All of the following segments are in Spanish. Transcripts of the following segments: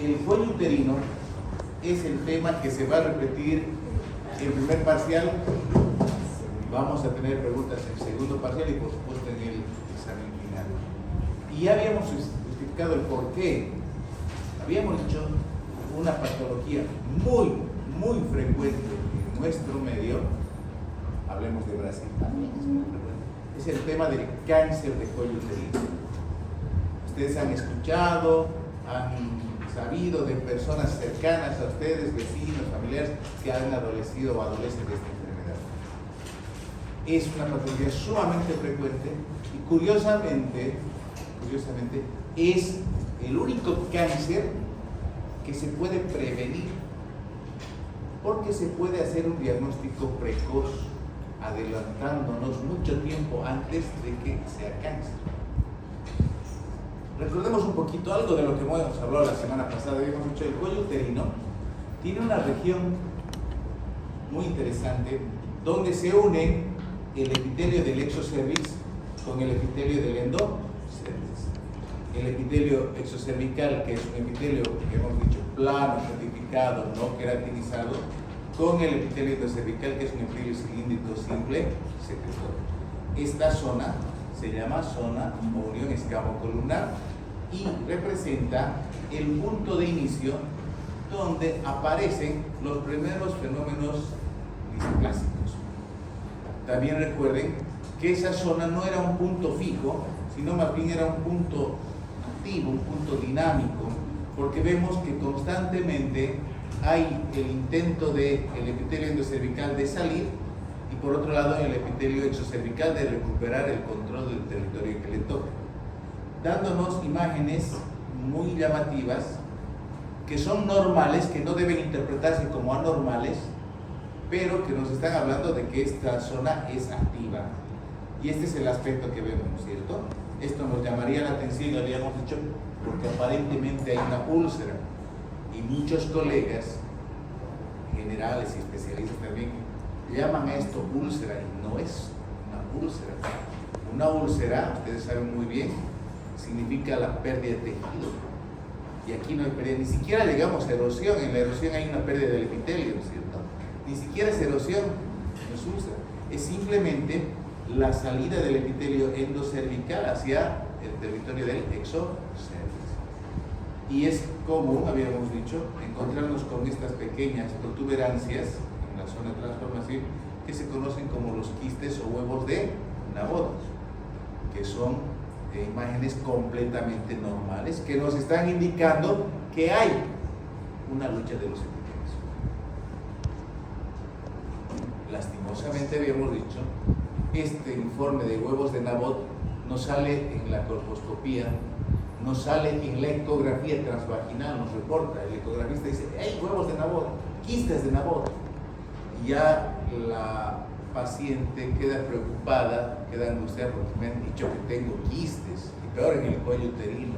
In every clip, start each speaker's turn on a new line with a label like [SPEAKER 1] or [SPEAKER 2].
[SPEAKER 1] el cuello uterino es el tema que se va a repetir en primer parcial. Vamos a tener preguntas en segundo parcial y por supuesto en el examen final. Y ya habíamos justificado el por qué. Habíamos dicho una patología muy frecuente en nuestro medio, hablemos de Brasil también, es muy frecuente, es el tema del cáncer de cuello uterino. Ustedes han escuchado, han sabido de personas cercanas a ustedes, vecinos, familiares, que han adolecido o adolecen de esta enfermedad. Es una patología sumamente frecuente y curiosamente es el único cáncer que se puede prevenir porque se puede hacer un diagnóstico precoz adelantándonos mucho tiempo antes de que sea cáncer. Recordemos un poquito algo de lo que hemos hablado la semana pasada. Habíamos dicho el cuello uterino tiene una región muy interesante donde se une el epitelio del exocervix con el epitelio del endocervix. El epitelio exocervical, que es un epitelio que hemos dicho plano, certificado, no queratinizado, con el epitelio endocervical, que es un epitelio cilíndrico simple, secretor. Esta zona se llama zona o unión escamocolumnar y representa el punto de inicio donde aparecen los primeros fenómenos displásicos. También recuerden que esa zona no era un punto fijo, sino más bien era un punto activo, un punto dinámico, porque vemos que constantemente hay el intento del epitelio endocervical de salir y por otro lado el epitelio exocervical de recuperar el control del territorio que le toca, dándonos imágenes muy llamativas que son normales, que no deben interpretarse como anormales, pero que nos están hablando de que esta zona es activa. Y este es el aspecto que vemos, ¿no es cierto? Esto nos llamaría la atención, lo habíamos dicho, porque aparentemente hay una úlcera. Y muchos colegas, generales y especialistas también, llaman a esto úlcera y no es una úlcera. Una úlcera, ustedes saben muy bien, significa la pérdida de tejido. Y aquí no hay pérdida, ni siquiera digamos erosión. En la erosión hay una pérdida del epitelio, ¿no es cierto? Ni siquiera es erosión, no es úlcera. Es simplemente la salida del epitelio endocervical hacia el territorio del exocervix. Y es común, habíamos dicho, encontrarnos con estas pequeñas protuberancias en la zona de transformación que se conocen como los quistes o huevos de Naboth, que son imágenes completamente normales que nos están indicando que hay una lucha de los epitelios. Lastimosamente habíamos dicho, este informe de huevos de Naboth no sale en la colposcopía, no sale en la ecografía transvaginal, nos reporta, el ecografista dice, hay huevos de Naboth, quistes de Naboth, y ya la paciente queda preocupada, queda angustiada porque me han dicho que tengo quistes, y peor en el cuello uterino,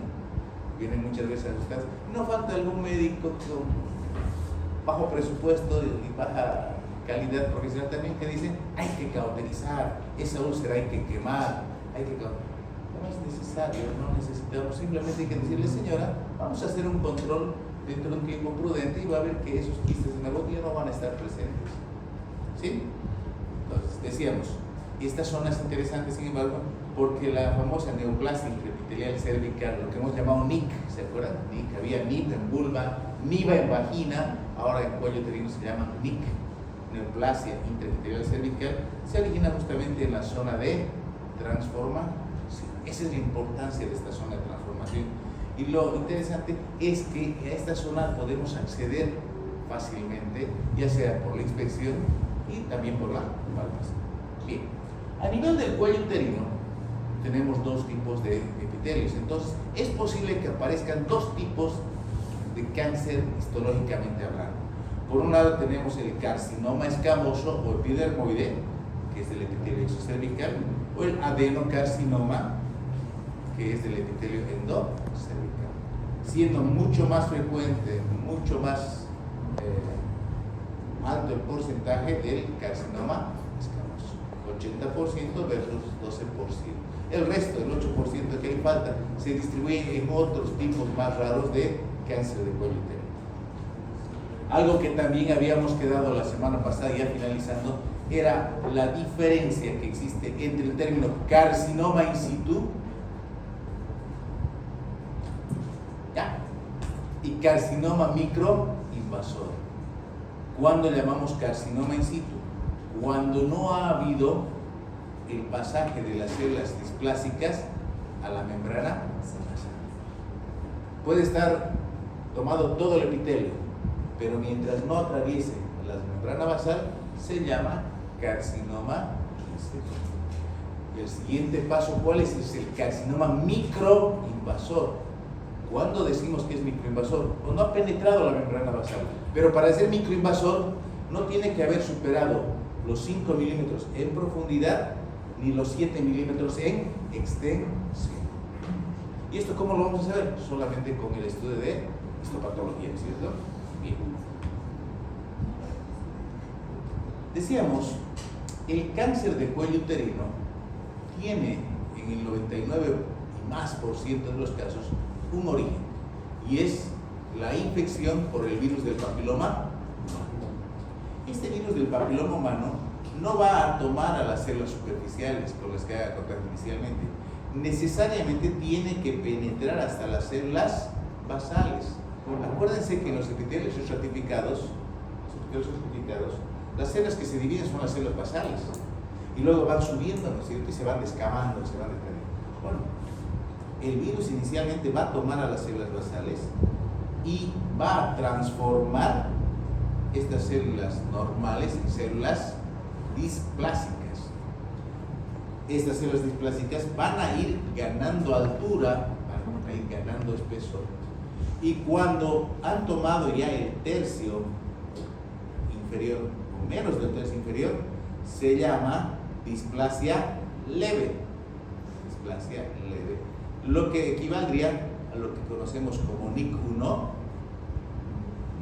[SPEAKER 1] vienen muchas veces asustadas. No falta algún médico con bajo presupuesto y baja calidad profesional también que dice, hay que cauterizar, esa úlcera hay que quemar, hay que cauterizar. No es necesario, no necesitamos, simplemente hay que decirle, señora, vamos a hacer un control dentro de un tiempo prudente y va a ver que esos quistes de Naboth ya no van a estar presentes. ¿Sí? Entonces, decíamos, esta zona es interesante, sin embargo, porque la famosa neoplasia intraepitelial cervical, lo que hemos llamado NIC, ¿se acuerdan? NIC, había NIP en vulva, NIVA en vagina, ahora en cuello uterino se llama NIC, neoplasia intraepitelial cervical, se origina justamente en la zona de transformación. Esa es la importancia de esta zona de transformación. Y lo interesante es que a esta zona podemos acceder fácilmente, ya sea por la inspección y también por la palpación. Bien, a nivel del cuello uterino tenemos dos tipos de epitelios, entonces es posible que aparezcan dos tipos de cáncer histológicamente hablando. Por un lado tenemos el carcinoma escamoso o epidermoide, que es del epitelio exocervical, o el adenocarcinoma, que es del epitelio endocervical, siendo mucho más frecuente, mucho más alto el porcentaje del carcinoma escamoso, 80% versus 12%. El resto, el 8% que le falta, se distribuye en otros tipos más raros de cáncer de cuello uterino. Algo que también habíamos quedado la semana pasada, ya finalizando, era la diferencia que existe entre el término carcinoma in situ, ¿ya?, y carcinoma microinvasor. ¿Cuándo llamamos carcinoma in situ? Cuando no ha habido el pasaje de las células displásicas a la membrana basal. Puede estar tomado todo el epitelio, pero mientras no atraviese la membrana basal, se llama carcinoma in situ. Y el siguiente paso, ¿cuál es? Es el carcinoma microinvasor. ¿Cuándo decimos que es microinvasor? Pues no ha penetrado la membrana basal. Pero para ser microinvasor, no tiene que haber superado los 5 milímetros en profundidad ni los 7 milímetros en extensión. ¿Y esto cómo lo vamos a saber? Solamente con el estudio de histopatología, ¿cierto? Bien. Decíamos, el cáncer de cuello uterino tiene en el 99 y más por ciento de los casos un origen, y es la infección por el virus del papiloma humano. Este virus del papiloma humano no va a tomar a las células superficiales con las que haga contacto inicialmente. Necesariamente tiene que penetrar hasta las células basales. Acuérdense que en los epitelios estratificados, las células que se dividen son las células basales, y luego van subiendo, ¿no es cierto?, y se van descamando, se van desprendiendo. Bueno, el virus inicialmente va a tomar a las células basales y va a transformar estas células normales en células displásicas. Estas células displásicas van a ir ganando altura, van a ir ganando espesor, y cuando han tomado ya el tercio inferior, o menos del tercio inferior, se llama displasia leve. Displasia leve. Lo que equivaldría a lo que conocemos como NIC1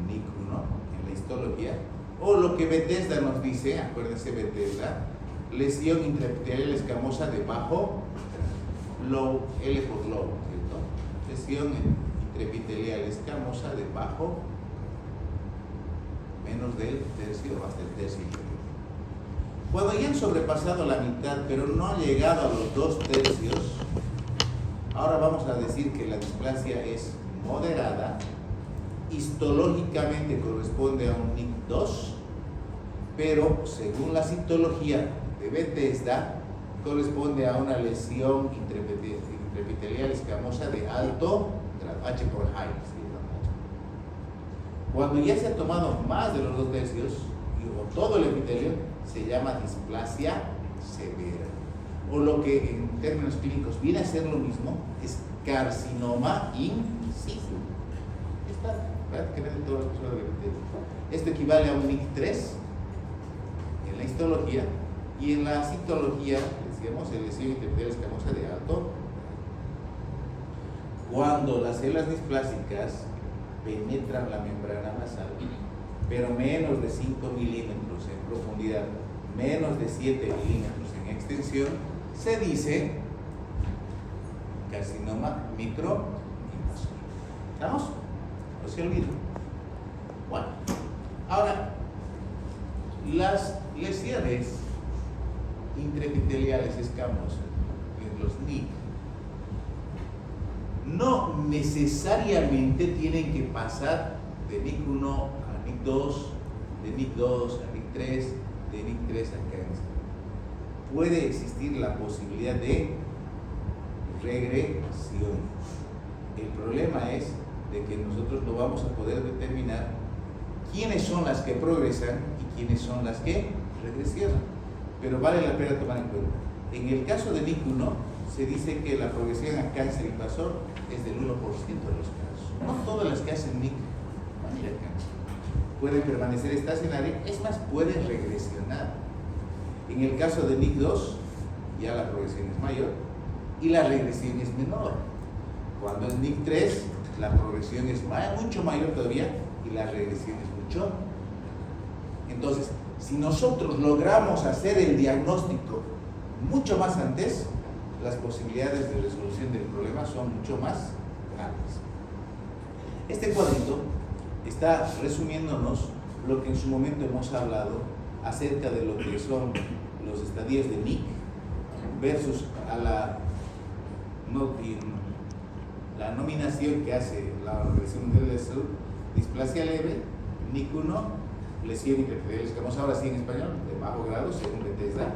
[SPEAKER 1] en la histología, o lo que Bethesda nos dice, acuérdense Bethesda, lesión intraepitelial escamosa de bajo low, L por low, ¿cierto? Lesión intraepitelial escamosa de bajo, menos del tercio hasta el tercio inferior. Cuando ya han sobrepasado la mitad, pero no han llegado a los 2/3, ahora vamos a decir que la displasia es moderada, histológicamente corresponde a un NIC2, pero según la citología de Bethesda, corresponde a una lesión intraepitelial escamosa de alto grado, H por high. Cuando ya se ha tomado más de los 2/3 o todo el epitelio, se llama displasia severa, o lo que en términos clínicos viene a ser lo mismo, es carcinoma in situ. Está prácticamente todo el episodio del epitelio. Esto equivale a un NIC3 en la histología, y en la citología decíamos lesión intraepitelial escamosa de alto. Cuando las células displásicas penetran la membrana basal, pero menos de 5 milímetros en profundidad, menos de 7 milímetros en extensión, se dice carcinoma microinvasor. ¿Estamos? No se olviden. Bueno, ahora, las lesiones intraepiteliales escamosas, los NIC, no necesariamente tienen que pasar de NIC1 a NIC2, de NIC2 a NIC3, de NIC3 a cáncer. Puede existir la posibilidad de regresión. El problema es de que nosotros no vamos a poder determinar quiénes son las que progresan y quiénes son las que regresionan. Pero vale la pena tomar en cuenta. En el caso de NIC1, se dice que la progresión a cáncer invasor es del 1% de los casos. No todas las que hacen NIC van a ir al cáncer. Pueden permanecer estacionarias, es más, pueden regresionar. En el caso de NIC2, ya la progresión es mayor y la regresión es menor. Cuando es NIC3, la progresión es mucho mayor todavía y la regresión es mucho. Entonces, si nosotros logramos hacer el diagnóstico mucho más antes, las posibilidades de resolución del problema son mucho más grandes. Este cuadrito está resumiéndonos lo que en su momento hemos hablado acerca de lo que son los estadios de NIC versus a la nominación que hace la Organización Mundial de la Salud: displasia leve, NIC 1, lesión intraepitelial escamosa, ahora sí en español, de bajo grado, según Bethesda;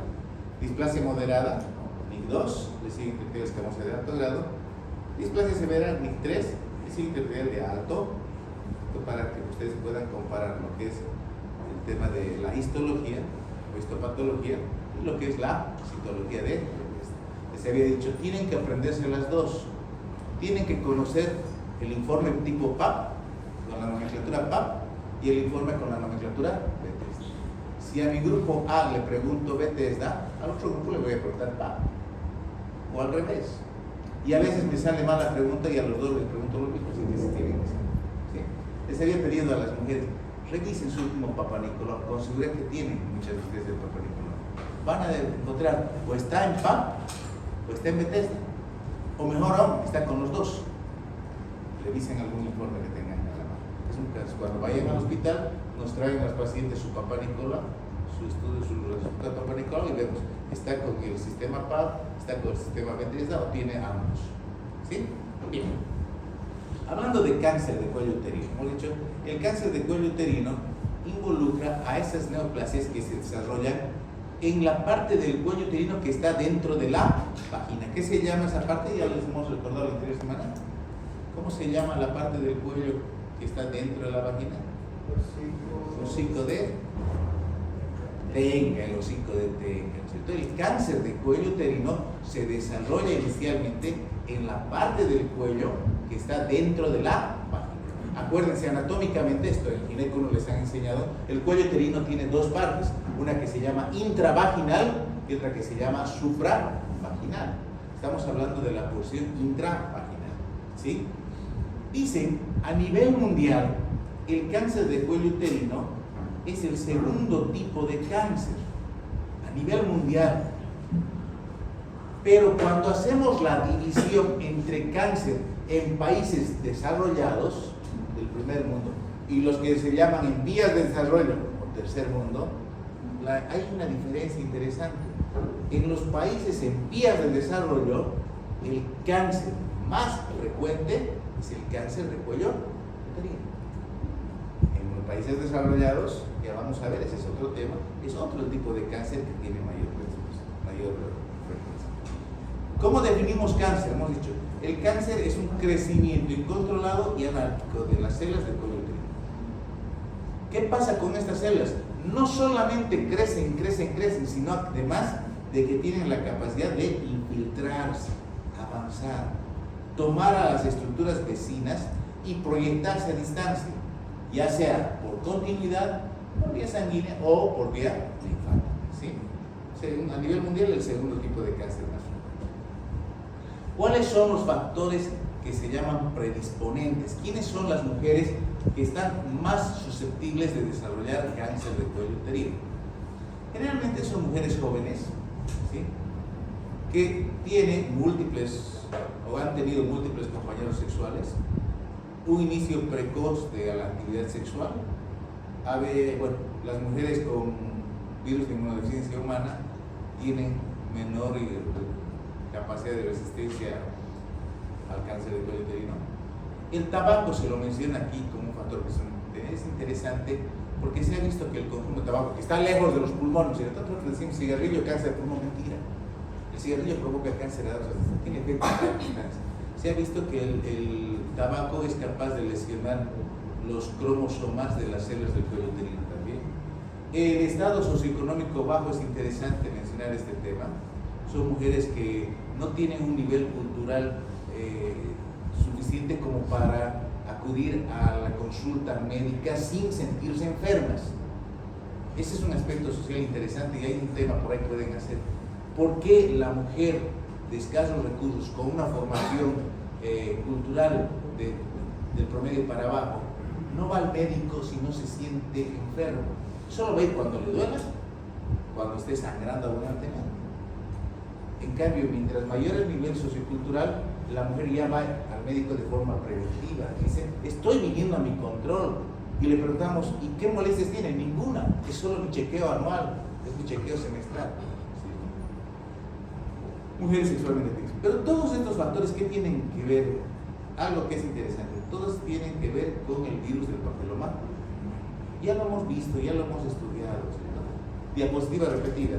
[SPEAKER 1] displasia moderada, NIC 2, lesión intraepitelial escamosa de alto grado; displasia severa, NIC 3, lesión intraepitelial de alto. Esto para que ustedes puedan comparar lo que es el tema de la histología o histopatología y lo que es la citología de Bethesda. Les había dicho, tienen que aprenderse las dos. Tienen que conocer el informe tipo PAP, con la nomenclatura PAP, y el informe con la nomenclatura Bethesda. Si a mi grupo A le pregunto Bethesda, al otro grupo le voy a preguntar PAP, o al revés. Y a veces me sale mal la pregunta y a los dos les pregunto lo mismo, así que se tienen que saber. ¿Sí? Les había pedido a las mujeres, revisen su último Papa Nicolau, con seguridad que tienen muchas de ustedes el Papa Nicolau. Van a encontrar, o está en PAP, o está en Bethesda. O mejor aún, está con los dos. Revisen algún informe que tengan a la mano. Es un caso. Cuando vayan al hospital, nos traen a los pacientes su Papa Nicolau, su estudio, su resultado de Papa Nicolau, y vemos, está con el sistema PAP, está con el sistema Bethesda, o tiene ambos. ¿Sí? Bien. Hablando de cáncer de cuello uterino, hemos dicho, el cáncer de cuello uterino involucra a esas neoplasias que se desarrollan en la parte del cuello uterino que está dentro de la vagina. ¿Qué se llama esa parte? Ya les hemos recordado la anterior semana. ¿Cómo se llama la parte del cuello que está dentro de la vagina? Hocico de Tenga, el hocico de Tenga. Entonces, el cáncer de cuello uterino se desarrolla inicialmente en la parte del cuello que está dentro de la vagina. Acuérdense, anatómicamente, esto en gineco nos les han enseñado, el cuello uterino tiene dos partes, una que se llama intravaginal y otra que se llama supravaginal. Estamos hablando de la porción intravaginal, ¿sí? Dicen, a nivel mundial, el cáncer de cuello uterino es el segundo tipo de cáncer, a nivel mundial. Pero cuando hacemos la división entre cáncer en países desarrollados, del primer mundo, y los que se llaman en vías de desarrollo o tercer mundo, hay una diferencia interesante. En los países en vías de desarrollo, el cáncer más frecuente es el cáncer de cuello uterino. En los países desarrollados, ya vamos a ver, ese es otro tema, es otro tipo de cáncer que tiene mayor frecuencia. ¿Cómo definimos cáncer? Hemos dicho, el cáncer es un crecimiento incontrolado y anárquico de las células del cuello uterino. ¿Qué pasa con estas células? No solamente crecen, sino además de que tienen la capacidad de infiltrarse, avanzar, tomar a las estructuras vecinas y proyectarse a distancia, ya sea por continuidad, por vía sanguínea o por vía linfática. ¿Sí? A nivel mundial, el segundo tipo de cáncer más frecuente. ¿Cuáles son los factores que se llaman predisponentes? ¿Quiénes son las mujeres que están más susceptibles de desarrollar cáncer de cuello uterino? Generalmente son mujeres jóvenes, ¿sí?, que tienen múltiples o han tenido múltiples compañeros sexuales, un inicio precoz de la actividad sexual. Las mujeres con virus de inmunodeficiencia humana tienen menor capacidad de resistencia al cáncer de cuello uterino. El tabaco se lo menciona aquí como un factor que es interesante porque se ha visto que el consumo de tabaco, que está lejos de los pulmones, y de tanto que decimos cigarrillo, cáncer de pulmón, mentira. El cigarrillo provoca cáncer de adultos, tiene efecto en cáncer. Se ha visto que el tabaco es capaz de lesionar los cromosomas de las células del cuello uterino también. El estado socioeconómico bajo, es interesante mencionar este tema. Son mujeres que no tienen un nivel cultural suficiente como para acudir a la consulta médica sin sentirse enfermas. Ese es un aspecto social interesante y hay un tema por ahí que pueden hacer. ¿Por qué la mujer de escasos recursos, con una formación cultural del promedio para abajo, no va al médico si no se siente enfermo? Solo va a ir cuando le duela, cuando esté sangrando abundantemente. En cambio, mientras mayor el nivel sociocultural, la mujer ya va al médico de forma preventiva. Dice, estoy viniendo a mi control. Y le preguntamos, ¿y qué molestias tiene? Ninguna. Es solo mi chequeo anual, es mi chequeo semestral. ¿Sí? Mujeres sexualmente activas. Pero todos estos factores, ¿qué tienen que ver? Algo que es interesante. Todos tienen que ver con el virus del papiloma. Ya lo hemos visto, ya lo hemos estudiado. ¿Cierto? Diapositiva repetida.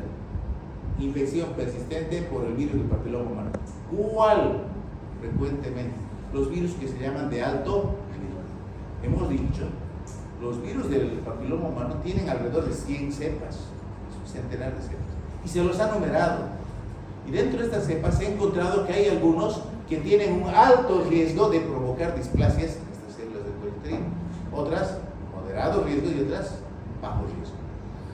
[SPEAKER 1] Infección persistente por el virus del papiloma humano. ¿Cuál? Frecuentemente. Los virus que se llaman de alto riesgo. Hemos dicho, los virus del papiloma humano tienen alrededor de 100 cepas, un centenar de cepas, y se los ha numerado. Y dentro de estas cepas se ha encontrado que hay algunos que tienen un alto riesgo de provocar displasias en estas células del cuello uterino, otras moderado riesgo y otras bajo riesgo.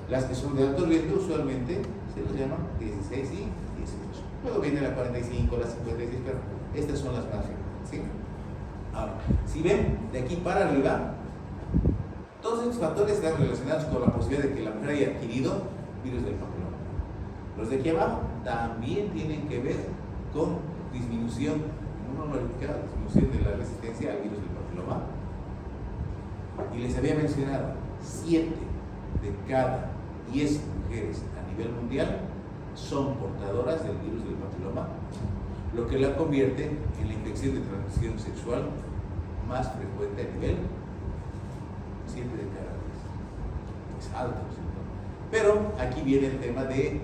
[SPEAKER 1] Las que son de alto riesgo usualmente se los llaman 16 y 18. Luego viene la 45, la 56, pero estas son las más frecuentes, ¿sí? Ahora, si ven de aquí para arriba, todos estos factores están relacionados con la posibilidad de que la mujer haya adquirido virus del papiloma. Los de aquí abajo también tienen que ver con disminución, disminución de la resistencia al virus del papiloma. Y les había mencionado, 7 de cada 10 mujeres a nivel mundial son portadoras del virus del papiloma, lo que la convierte en la infección de transmisión sexual más frecuente a nivel 7 de cada 10. Es alto, ¿cierto? Pero aquí viene el tema del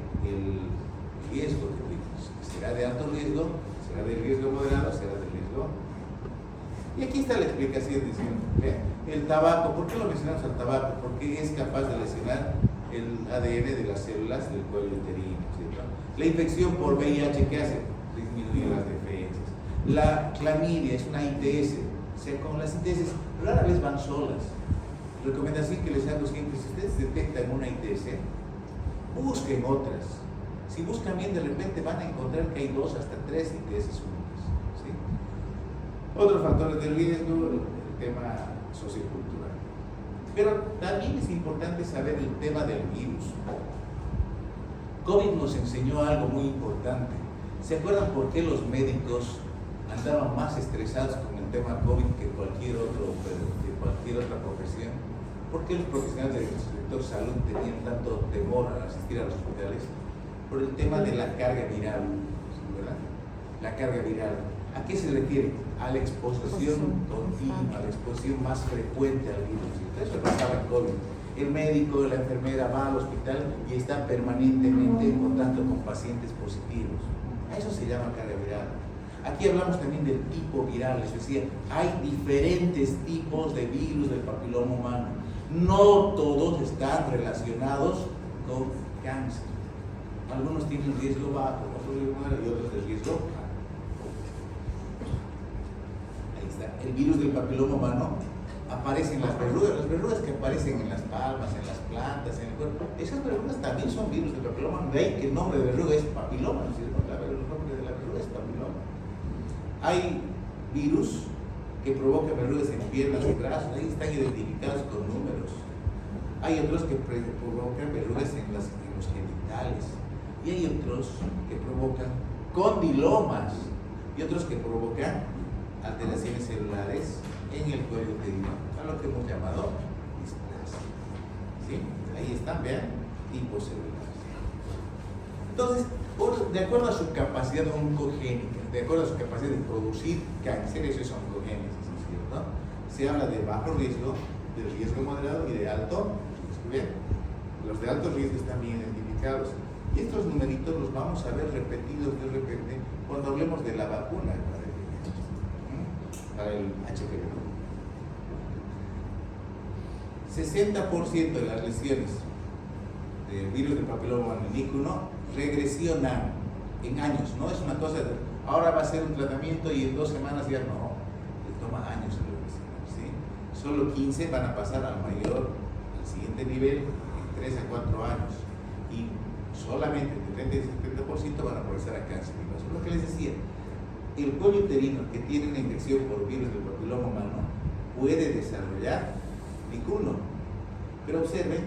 [SPEAKER 1] riesgo que tenemos. ¿Será de alto riesgo? ¿Será de riesgo moderado? ¿Será de riesgo? Y aquí está la explicación diciendo, el tabaco, ¿por qué lo mencionamos al tabaco? Porque es capaz de lesionar el ADN de las células del cuello uterino, ¿cierto? La infección por VIH, ¿qué hace? Disminuir las defensas. La clamidia es una ITS, o sea, con las ITS rara vez van solas. Recomendación que les hago siempre, si ustedes detectan una ITS, busquen otras. Si buscan bien, de repente van a encontrar que hay 2 hasta 3 ITS únicas, ¿sí? Otros factores de riesgo, el tema sociocultural. Pero también es importante saber el tema del virus. COVID nos enseñó algo muy importante. ¿Se acuerdan por qué los médicos andaban más estresados con el tema COVID que cualquier otra profesión? ¿Por qué los profesionales del sector salud tenían tanto temor a asistir a los hospitales? Por el tema de la carga viral, ¿verdad? La carga viral. ¿A qué se refiere? A la exposición continua, a la exposición más frecuente al virus. Eso pasaba en COVID. El médico, la enfermera va al hospital y está permanentemente en contacto con pacientes positivos. A eso se llama carga viral. Aquí hablamos también del tipo viral, les decía, hay diferentes tipos de virus del papiloma humano. No todos están relacionados con cáncer. Algunos tienen riesgo bajo, y otros de riesgo alto. Ahí está. El virus del papiloma humano aparece en las verrugas que aparecen en las palmas, en las plantas, en el cuerpo. Esas verrugas también son virus del papiloma humano. De ahí que el nombre de verruga es papiloma, ¿no es cierto? El nombre de la verruga es papiloma. Hay virus que provocan verrugas en piernas y brazos, ahí están identificados con números. Hay otros que provocan verrugas en los genitales. Y hay otros que provocan condilomas. Y otros que provocan alteraciones celulares en el cuello uterino, a lo que hemos llamado displasia. ¿Sí? Ahí están, vean, tipos celulares. Entonces, de acuerdo a su capacidad oncogénica, de acuerdo a su capacidad de producir cáncer, eso es oncogénesis, ¿cierto? Se habla de bajo riesgo, de riesgo moderado y de alto riesgo. Bien, los de alto riesgo están bien identificados. Y estos numeritos los vamos a ver repetidos de repente cuando hablemos de la vacuna para el HPV. 60% de las lesiones del virus del papiloma humano en IQ1 regresionan en años, no es una cosa de ahora va a ser un tratamiento y en 2 semanas ya no, le toma años en regresionar, ¿sí? Solo 15 van a pasar al siguiente nivel en 3 a 4 años y solamente entre 30 y 70% van a progresar a cáncer. Eso es lo que les decía, el cuello uterino que tiene una infección por virus del papiloma humano puede desarrollar IQ1, pero observen,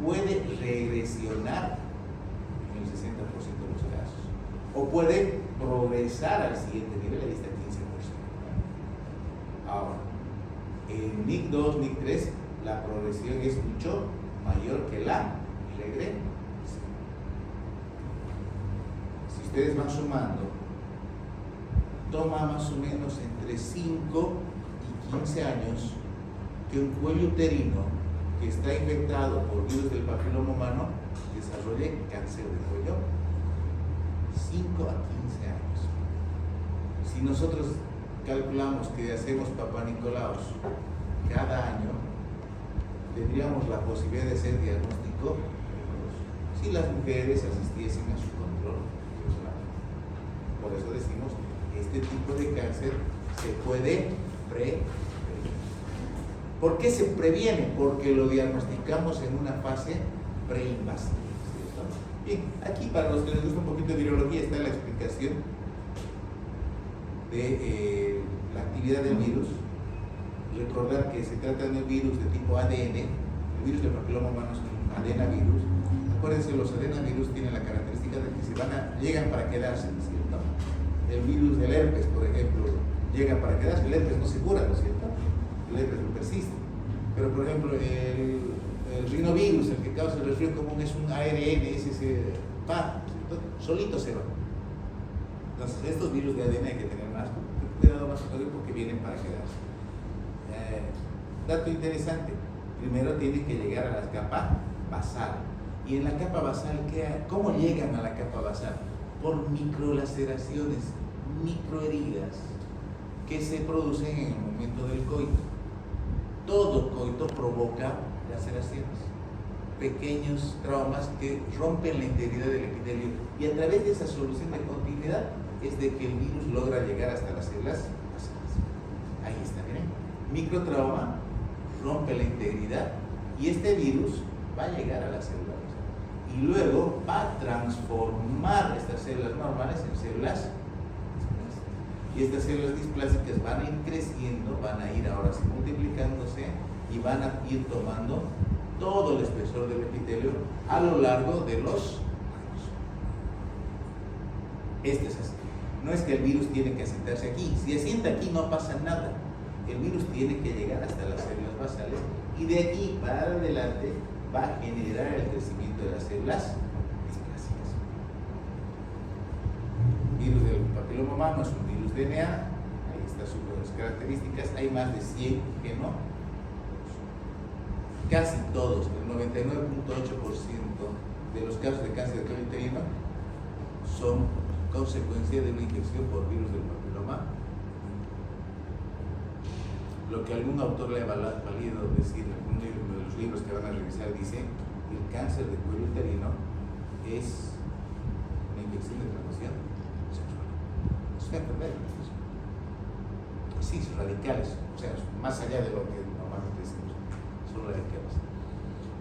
[SPEAKER 1] puede regresionar en el 60% de los casos o puede progresar al siguiente nivel, ahí está 15%. Ahora, en NIC2, NIC3, la progresión es mucho mayor que la regre. Si ustedes van sumando, toma más o menos entre 5 y 15 años que un cuello uterino que está infectado por virus del papiloma humano desarrolle cáncer de cuello. 5 a 15 años. Si nosotros calculamos que hacemos Papá Nicolaos cada año, tendríamos la posibilidad de hacer diagnóstico si las mujeres asistiesen a su control. Por eso decimos, este tipo de cáncer se puede prevenir. ¿Por qué se previene? Porque lo diagnosticamos en una fase preinvasiva. Bien, aquí para los que les gusta un poquito de virología está la explicación de la actividad del virus. Recordar que se trata de un virus de tipo ADN. El virus del papiloma humano es un adenovirus. Acuérdense, los adenovirus tienen la característica de que llegan para quedarse, ¿no es cierto? El virus del herpes, por ejemplo, llega para quedarse. El herpes no se cura, ¿no es cierto? El herpes no persiste. Pero, por ejemplo, el rinovirus, el que causa el resfrío común, es un ARN, ese va, solito se va. Entonces, estos virus de ADN hay que tener más cuidado, más porque vienen para quedarse. Dato interesante, primero tienen que llegar a la capa basal. Y en la capa basal, ¿cómo llegan a la capa basal? Por microlaceraciones, microheridas que se producen en el momento del coito. Todo coito provoca laceraciones, pequeños traumas que rompen la integridad del epitelio, y a través de esa solución de continuidad es de que el virus logra llegar hasta las células basales. Ahí está, miren, microtrauma rompe la integridad y este virus va a llegar a las células basales y luego va a transformar estas células normales en células displásicas, y estas células displásicas van a ir creciendo, van a ir ahora sí multiplicándose y van a ir tomando todo el espesor del epitelio a lo largo de los años. Este es así. No es que el virus tiene que asentarse aquí. Si asienta aquí no pasa nada. El virus tiene que llegar hasta las células basales y de aquí para adelante va a generar el crecimiento de las células displásicas. El virus del papiloma humano es un virus DNA. Ahí están sus características. Hay más de 100 genomas. Casi todos, el 99.8% de los casos de cáncer de cuello uterino son consecuencia de una infección por virus del papiloma. Lo que algún autor le ha valido decir en algún libro de los libros que van a revisar, dice que el cáncer de cuello uterino es una infección de transmisión sexual. Es una enfermedad de transmisión. Sí, son radicales, o sea, más allá de lo que normalmente decimos, son radicales.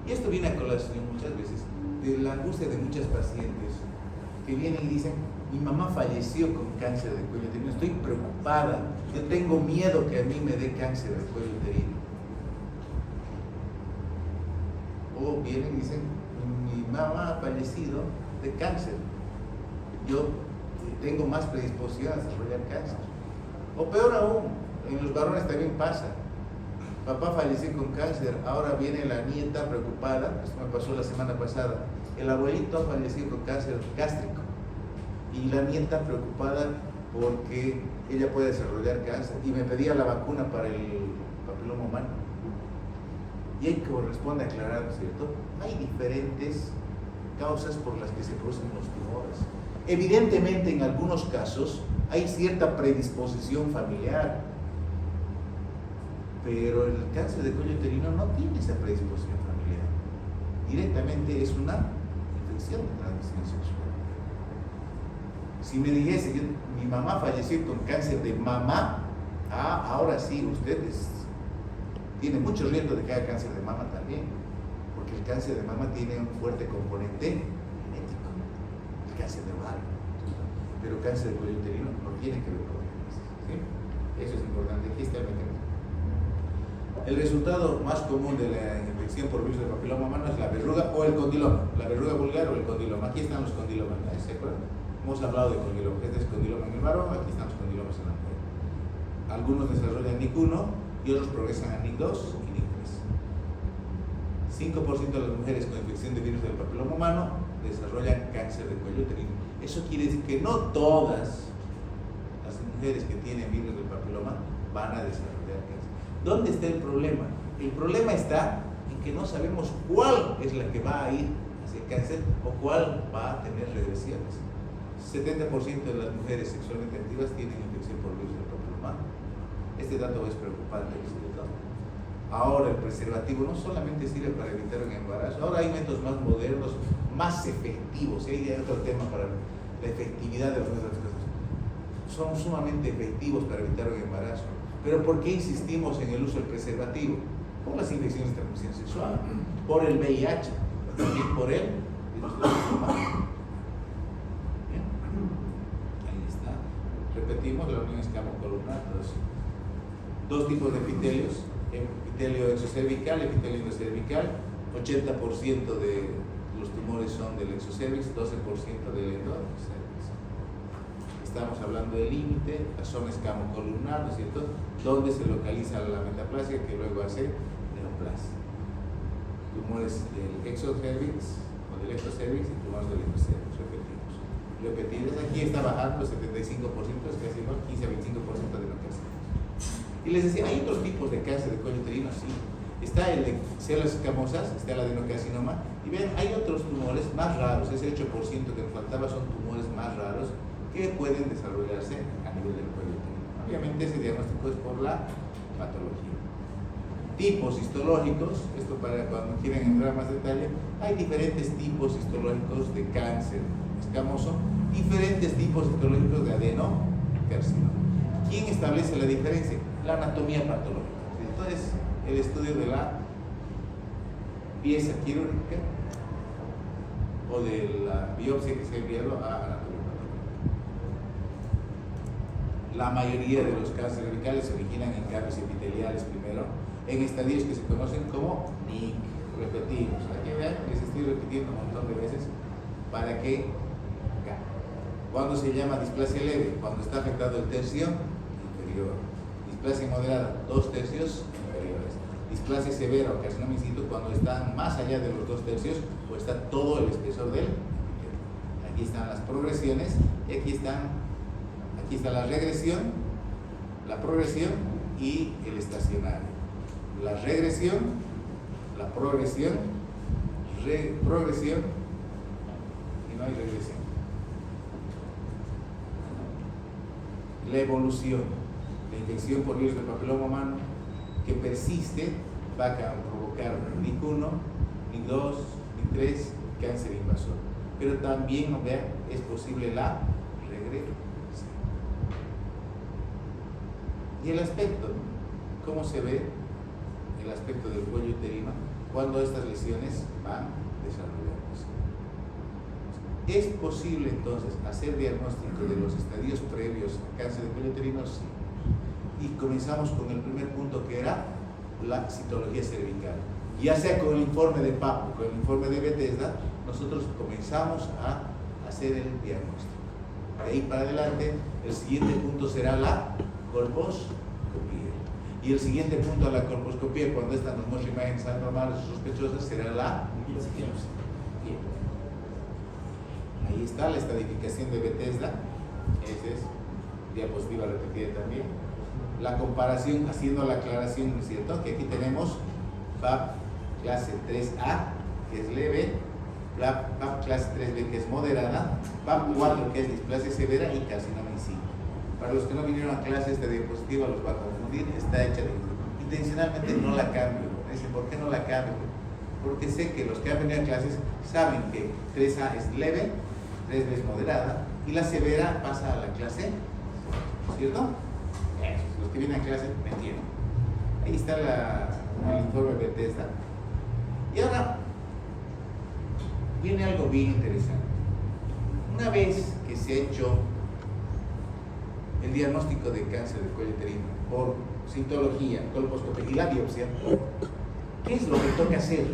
[SPEAKER 1] Y esto viene a colación muchas veces de la angustia de muchas pacientes que vienen y dicen: mi mamá falleció con cáncer de cuello uterino, estoy preocupada, yo tengo miedo que a mí me dé cáncer de cuello uterino. O vienen y dicen: mi mamá ha fallecido de cáncer, yo tengo más predisposición a desarrollar cáncer. O peor aún, en los varones también pasa: papá falleció con cáncer, ahora viene la nieta preocupada, esto me pasó la semana pasada, el abuelito falleció con cáncer gástrico y la nieta preocupada porque ella puede desarrollar cáncer y me pedía la vacuna para el papiloma humano. Y ahí corresponde aclarar, ¿no es cierto? Hay diferentes causas por las que se producen los tumores. Evidentemente, en algunos casos hay cierta predisposición familiar, pero el cáncer de cuello uterino no tiene esa predisposición familiar. Directamente es una infección de transmisión sexual. Si me dijese que mi mamá falleció con cáncer de mama, ahora sí, ustedes tienen mucho riesgo de que haya cáncer de mama también, porque el cáncer de mama tiene un fuerte componente genético, el cáncer de ovario, pero el cáncer de cuello uterino no tiene que ver con eso, ¿sí? Eso es importante. Aquí está el mecanismo. El resultado más común de la infección por virus del papiloma humano es la verruga o el condiloma, la verruga vulgar o el condiloma. Aquí están los condilomas, ¿se acuerdan? Hemos hablado de condiloma. Este es condiloma en el varón, aquí están los condilomas en la mujer. Algunos desarrollan NIC1 y otros progresan a NIC2 y NIC3. 5% de las mujeres con infección de virus del papiloma humano desarrollan cáncer de cuello uterino. Eso quiere decir que no todas las mujeres que tienen virus del papiloma van a desarrollar cáncer. ¿Dónde está el problema? El problema está en que no sabemos cuál es la que va a ir hacia el cáncer o cuál va a tener regresiones. 70% de las mujeres sexualmente activas tienen infección por virus del papiloma. Este dato es preocupante, ¿cierto? Ahora el preservativo no solamente sirve para evitar un embarazo, ahora hay métodos más modernos, más efectivos. Y ahí hay otro tema para la efectividad de los métodos. Son sumamente efectivos para evitar un embarazo. Pero ¿por qué insistimos en el uso del preservativo? Por las infecciones de transmisión sexual, por el VIH, también por el virus del papiloma. Bien. Ahí está. Repetimos, la unión escamocolumnar. Dos tipos de epitelios: epitelio exocervical, epitelio endocervical. 80% de los tumores son del exocervix, 12% del endocervix. Estamos hablando del límite, la zona escamocolumnar, ¿no es cierto?, donde se localiza la metaplasia que luego hace neoplasia. Tumores del exocervix o del ectocervix y tumores del endocervix. Repetimos. Aquí está bajando el 75%, es casi igual, 15 a 25% de neoplasia. Y les decía, hay otros tipos de cáncer de cuello uterino, sí. Está el de células escamosas, está el adenocarcinoma, y ven, hay otros tumores más raros, ese 8% que nos faltaba son tumores más raros que pueden desarrollarse a nivel del cuello uterino. Obviamente ese diagnóstico es por la patología. Tipos histológicos, esto para cuando quieren entrar más detalle, hay diferentes tipos histológicos de cáncer escamoso, diferentes tipos histológicos de adenocarcinoma. ¿Quién establece la diferencia? La anatomía patológica. Entonces, el estudio de la pieza quirúrgica o de la biopsia que se ha enviado a anatomía patológica. La mayoría de los cánceres cervicales se originan en cambios epiteliales primero, en estadios que se conocen como NIC. Repetimos. Aquí vean, les estoy repitiendo un montón de veces para que cuando se llama displasia leve, cuando está afectado el tercio inferior. Displasia moderada, 2 tercios inferiores. Displasia severa o carcinoma in situ, cuando están más allá de los 2 tercios o está todo el espesor del epitelio. Aquí están las progresiones y aquí está la regresión, la progresión y el estacionario. La regresión, la progresión, progresión y no hay regresión. La evolución, la infección por virus del papiloma humano que persiste va a provocar NIC1, NIC2, NIC3, cáncer invasor. Pero también, vean, es posible la regresión. Y el aspecto, ¿cómo se ve el aspecto del cuello uterino cuando estas lesiones van desarrollándose? ¿Es posible entonces hacer diagnóstico de los estadios previos a cáncer de cuello uterino? Sí. Y comenzamos con el primer punto, que era la citología cervical. Ya sea con el informe de PAP o con el informe de Bethesda, nosotros comenzamos a hacer el diagnóstico. De ahí para adelante, el siguiente punto será la colposcopía. Y el siguiente punto a la colposcopía, cuando esta nos muestra imágenes anormales o sospechosas, será la biopsia. Ahí está la estadificación de Bethesda. Esa es diapositiva repetida también. La comparación, haciendo la aclaración, ¿no es cierto? Que aquí tenemos PAP clase 3A, que es leve, PAP clase 3B, que es moderada, PAP 4, que es displasia severa, y carcinoma in situ. Para los que no vinieron a clase, esta diapositiva los va a confundir. Está hecha intencionalmente, no la cambio. Dicen, ¿por qué no la cambio? Porque sé que los que han venido a clases saben que 3A es leve, 3B es moderada, y la severa pasa a la clase, ¿cierto? Eso, los que vienen a clase me entienden. Ahí está el informe Bethesda. Y ahora viene algo bien interesante. Una vez que se ha hecho el diagnóstico de cáncer de cuello uterino por citología, colposcopía y la biopsia, ¿qué es lo que toca hacer?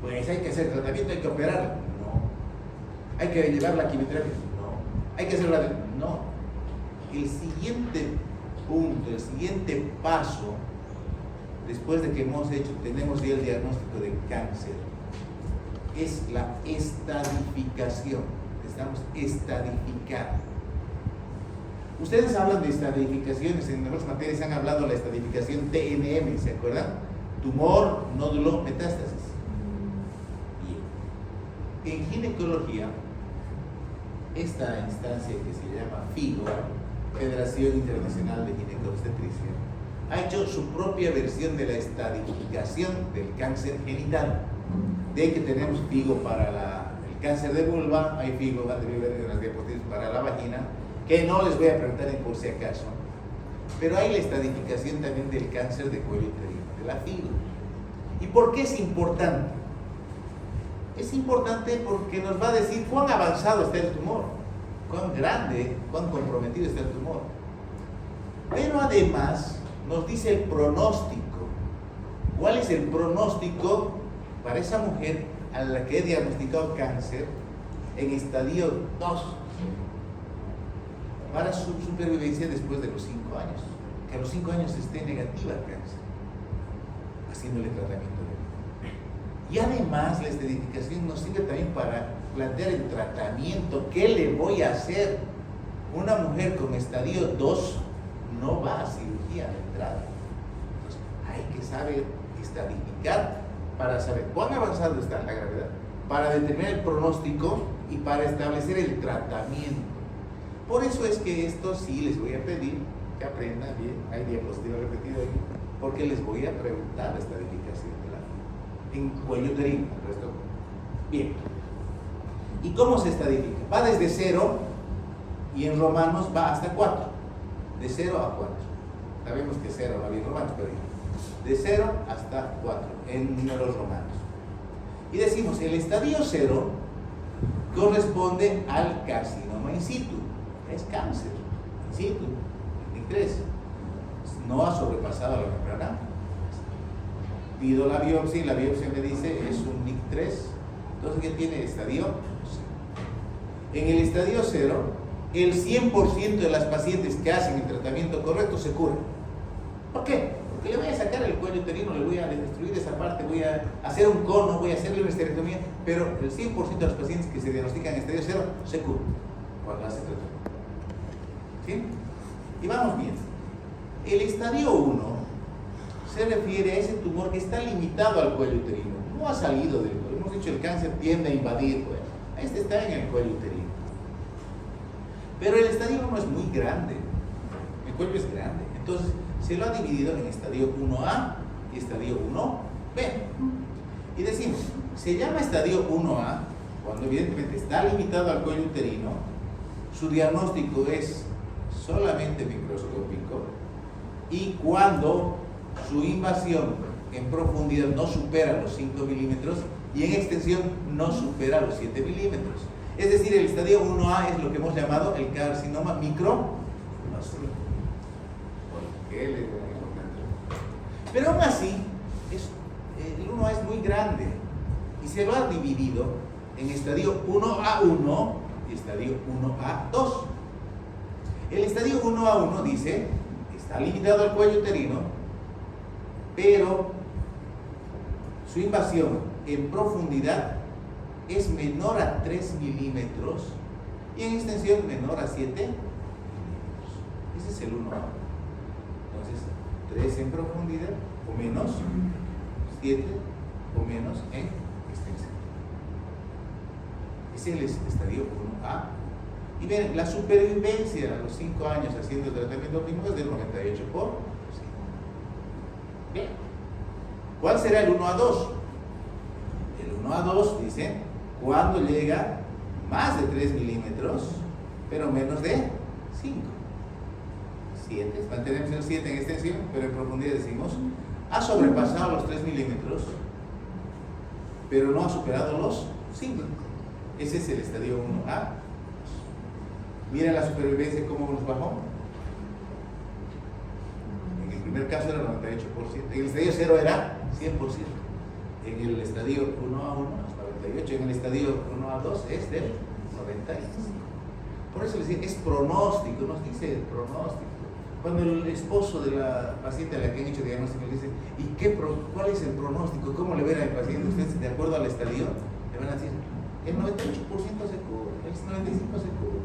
[SPEAKER 1] Pues hay que hacer tratamiento, hay que operar. No. Hay que llevar la quimioterapia. No. Hay que hacer radio. No. el siguiente punto, el siguiente paso, después de que tenemos ya el diagnóstico de cáncer, es la estadificación. Estamos estadificando. Ustedes hablan de estadificaciones, en otras materias han hablado de la estadificación TNM, ¿se acuerdan? Tumor, nódulo, metástasis. Bien. En ginecología, esta instancia que se llama FIGO, Federación Internacional de Ginecobstetricia, ha hecho su propia versión de la estadificación del cáncer genital. De ahí que tenemos FIGO para el cáncer de vulva, hay FIGO, van a ver en las diapositivas, para la vagina, que no les voy a preguntar en por si acaso, pero hay la estadificación también del cáncer de cuello uterino, de la FIGO. ¿Y por qué es importante? Es importante porque nos va a decir cuán avanzado está el tumor, cuán grande, cuán comprometido está el tumor. Pero además nos dice el pronóstico. ¿Cuál es el pronóstico para esa mujer a la que he diagnosticado cáncer en estadio 2? Para su supervivencia después de los 5 años. Que a los 5 años esté negativa el cáncer, haciéndole tratamiento. Y además la estadificación nos sirve también para plantear el tratamiento. ¿Qué le voy a hacer? Una mujer con estadio 2 no va a cirugía de entrada. Entonces hay que saber estadificar para saber cuán avanzado está la gravedad, para determinar el pronóstico y para establecer el tratamiento. Por eso es que esto sí les voy a pedir que aprendan bien. Hay diapositiva repetida aquí, porque les voy a preguntar la estadificación en cuello uterino. Bien. ¿Y cómo se estadifica? Va desde 0 y en romanos va hasta 4. De 0 a 4. Sabemos que 0 no había en romanos, pero de 0 hasta 4 en números romanos. Y decimos, el estadio 0 corresponde al carcinoma in situ. Es cáncer in situ, NIC3. No ha sobrepasado la membrana. Pido la biopsia y la biopsia me dice es un NIC3. Entonces, ¿qué tiene el estadio? En el estadio 0, el 100% de las pacientes que hacen el tratamiento correcto se curan. ¿Por qué? Porque le voy a sacar el cuello uterino, le voy a destruir esa parte, voy a hacer un cono, voy a hacerle una esterectomía, pero el 100% de los pacientes que se diagnostican en estadio 0 se curan cuando hacen tratamiento. ¿Sí? Y vamos bien. El estadio 1 se refiere a ese tumor que está limitado al cuello uterino, no ha salido del cuello. Hemos dicho el cáncer tiende a invadir, bueno, este está en el cuello uterino. Pero el estadio 1 es muy grande, el cuello es grande, entonces se lo ha dividido en estadio 1A y estadio 1B. Y decimos, se llama estadio 1A cuando evidentemente está limitado al cuello uterino, su diagnóstico es solamente microscópico, y cuando su invasión en profundidad no supera los 5 milímetros y en extensión no supera los 7 milímetros. Es decir, el estadio 1A es lo que hemos llamado el carcinoma micromasculino. ¿Por qué le digo importante? Pero aún así, el 1A es muy grande y se lo ha dividido en estadio 1A1 y estadio 1A2. El estadio 1A1 dice, está limitado al cuello uterino, pero su invasión en profundidad es menor a 3 milímetros y en extensión menor a 7 milímetros. Ese es el 1A. Entonces, 3 en profundidad o menos, 7 o menos en extensión. Ese es el estadio 1A. Y miren, la supervivencia a los 5 años haciendo el tratamiento óptimo es del 98%. Bien. ¿Cuál será el 1A2? El 1A2 dice cuando llega más de 3 milímetros, pero menos de 5. 7, mantenemos el 7 en extensión, pero en profundidad decimos, ha sobrepasado los 3 milímetros, pero no ha superado los 5. Ese es el estadio 1A. Mira la supervivencia cómo nos bajó. En el primer caso era 98%, en el estadio 0 era 100%, en el estadio 1A1 es 98%, en el estadio 1A2 es del 95%. Por eso les digo, es pronóstico, nos dice pronóstico. Cuando el esposo de la paciente a la que han hecho diagnóstico le dice, ¿cuál es el pronóstico? ¿Cómo le ven al paciente? Ustedes, de acuerdo al estadio, le van a decir, el 98% se cura, el 95% se cura.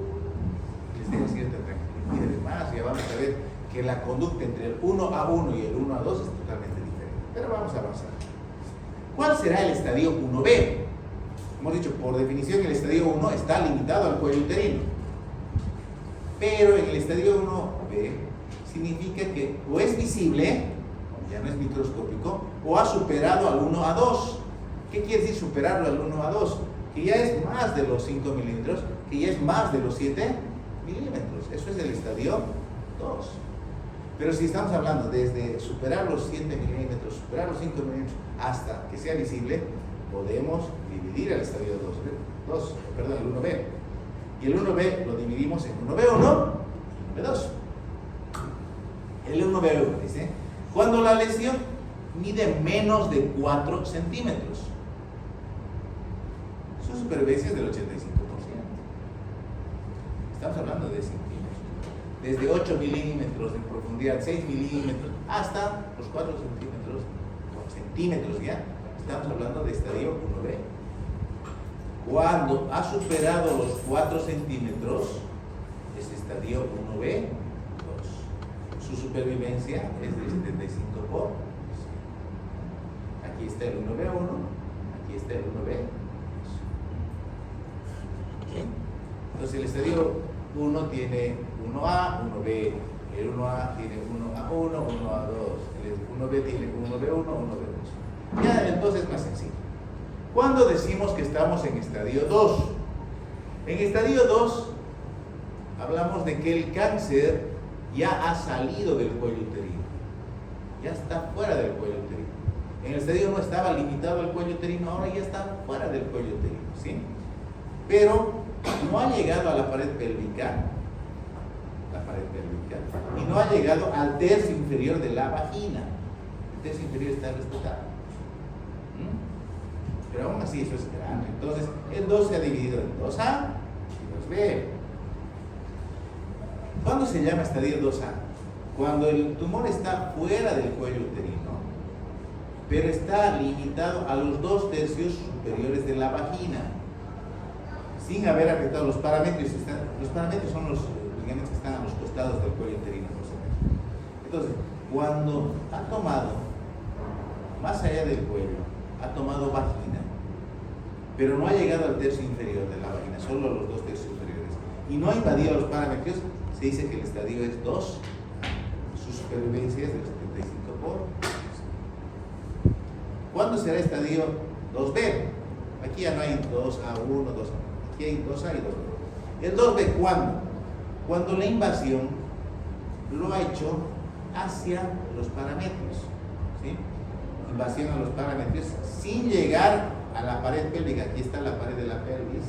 [SPEAKER 1] Les dejo cierta tranquilidad. Y además ya vamos a ver que la conducta entre el 1A1 y el 1A2 es totalmente diferente. Pero vamos a avanzar. ¿Cuál será el estadio 1B? Hemos dicho, por definición, el estadio 1 está limitado al cuello uterino. Pero en el estadio 1B significa que o es visible, ya no es microscópico, o ha superado al 1A2. ¿Qué quiere decir superarlo al 1A2? Que ya es más de los 5 milímetros, que ya es más de los 7 milímetros. Eso es el estadio 2. Pero si estamos hablando desde superar los 7 milímetros, superar los 5 milímetros, hasta que sea visible, podemos dividir el estadio 2, perdón, el 1B. Y el 1B lo dividimos en 1B1 y 1B2. El 1B1 dice, cuando la lesión mide menos de 4 centímetros, su supervivencia es del 85%. Estamos hablando de centímetros. Desde 8 milímetros de profundidad, 6 milímetros, hasta los 4 centímetros ya. Estamos hablando de estadio 1B. Cuando ha superado los 4 centímetros, es estadio 1B2. Su supervivencia es del 75%. Aquí está el 1B1, aquí está el 1B2. Entonces el estadio 1 tiene 1A, 1B. El 1A tiene 1A1, 1A2. El 1B tiene 1B1, 1B2. Ya entonces es más sencillo. ¿Cuándo decimos que estamos en estadio 2? En estadio 2 hablamos de que el cáncer ya ha salido del cuello uterino, ya está fuera del cuello uterino. En el estadio 1 estaba limitado al cuello uterino, ahora ya está fuera del cuello uterino, ¿sí? Pero no ha llegado a la pared pélvica, y no ha llegado al tercio inferior de la vagina. El tercio inferior está respetado. Pero aún así eso es grande. Entonces el 2 se ha dividido en 2A y 2B. ¿Cuándo se llama estadio 2A? Cuando el tumor está fuera del cuello uterino, pero está limitado a los 2/3 superiores de la vagina, sin haber afectado los parámetros. Los parámetros son los ligamentos que están a los costados del cuello uterino, por supuesto. Entonces, cuando ha tomado más allá del cuello, ha tomado vagina, pero no ha llegado al tercio inferior de la vagina, solo a los 2/3 superiores, y no ha invadido los parámetros, se dice que el estadio es 2, su supervivencia es del 75%. ¿Cuándo será estadio 2B? Aquí ya no hay 2A1, 2A, aquí hay 2A y 2B. ¿El 2B cuándo? Cuando la invasión lo ha hecho hacia los parámetros, ¿sí? Invasión a los parámetros sin llegar a la pared pélvica. Aquí está la pared de la pelvis.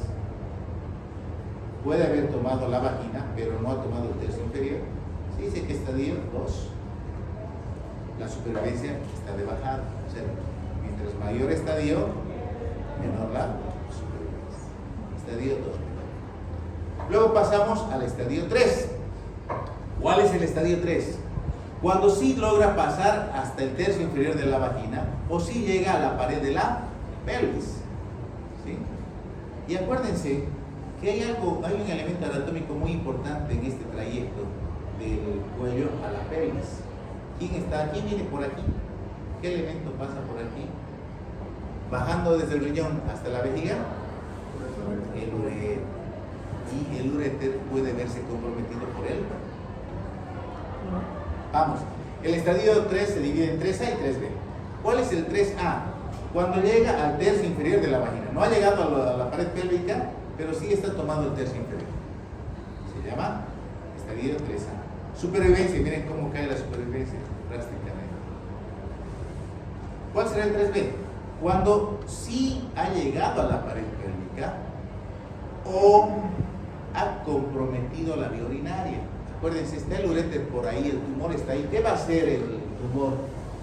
[SPEAKER 1] Puede haber tomado la vagina, pero no ha tomado el tercio inferior. Se dice que estadio 2, la supervivencia está de bajada. O sea, mientras mayor estadio, menor la supervivencia. Estadio 2. Luego pasamos al estadio 3. ¿Cuál es el estadio 3? Cuando sí logra pasar hasta el tercio inferior de la vagina o sí llega a la pared de la pelvis, ¿sí? Y acuérdense que hay un elemento anatómico muy importante en este trayecto del cuello a la pelvis. ¿Quién viene por aquí? ¿Qué elemento pasa por aquí? Bajando desde el riñón hasta la vejiga, el uréter. Y el uréter puede verse comprometido por él. Vamos, el estadio 3 se divide en 3A y 3B. ¿Cuál es el 3A? Cuando llega al tercio inferior de la vagina. No ha llegado a la pared pélvica, pero sí está tomando el tercio inferior. Se llama estadio 3A. Supervivencia, miren cómo cae la supervivencia drásticamente. ¿Cuál será el 3B? Cuando sí ha llegado a la pared pélvica o ha comprometido la vía urinaria. Acuérdense, está el uréter por ahí, el tumor está ahí. ¿Qué va a hacer el tumor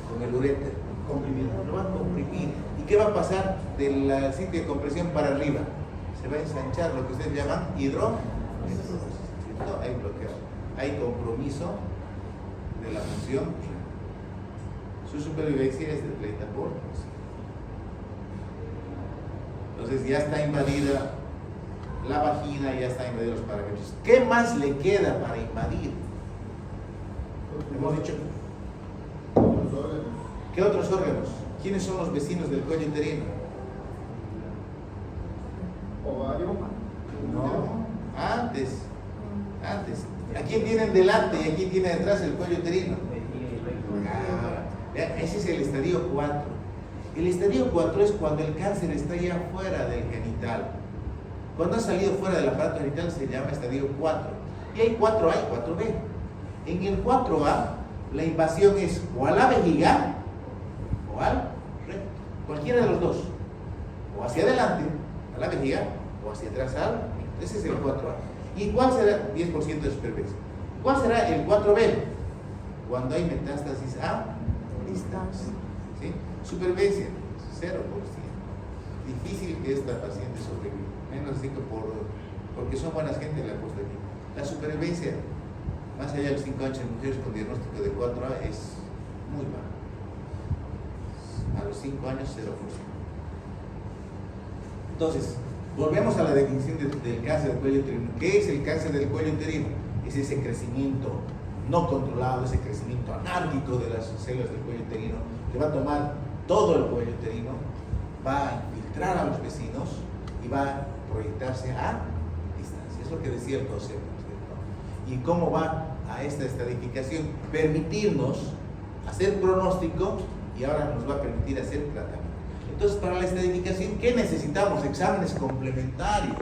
[SPEAKER 1] con el uréter? Comprimir, lo va a comprimir. ¿Y qué va a pasar del sitio de compresión para arriba? Se va a ensanchar, lo que ustedes llaman hidrónesis. No, hay bloqueo. Hay compromiso de la función. Su supervivencia es de 30 por 12. Entonces ya está invadida la vagina, ya está invadido los parámetros. ¿Qué más le queda para invadir? Hemos dicho. ¿Qué otros órganos? ¿Quiénes son los vecinos del cuello uterino?
[SPEAKER 2] Ovario.
[SPEAKER 1] No, antes. ¿A quién tienen delante y a quién tiene detrás el cuello uterino? Ese es el estadio 4. El estadio 4 es cuando el cáncer está ya fuera del genital. Cuando ha salido fuera del aparato genital se llama estadio 4. Y hay 4A y 4B. En el 4A, la invasión es o a la vejiga o al recto. Cualquiera de los dos. O hacia adelante, a la vejiga, o hacia atrás al recto. Ese es el 4A. ¿Y cuál será? 10% de supervivencia. ¿Cuál será el 4B? Cuando hay metástasis a distancia. ¿Sí? Supervivencia, 0%. Difícil que esta paciente sobreviva. Menos así que porque son buenas gente le ha puesto aquí. La supervivencia, más allá de los 5 años en mujeres con diagnóstico de 4A, es muy baja. A los 5 años, 0%. Entonces, volvemos a la definición del cáncer del cuello uterino. ¿Qué es el cáncer del cuello uterino? Es ese crecimiento no controlado, ese crecimiento anárquico de las células del cuello uterino, que va a tomar todo el cuello uterino, va a infiltrar a los vecinos y va a proyectarse a distancia. Es lo que decía el concepto, ¿cierto? ¿Y cómo va a esta estadificación? Permitirnos hacer pronóstico y ahora nos va a permitir hacer tratamiento. Entonces, para la estadificación, ¿qué necesitamos? Exámenes complementarios.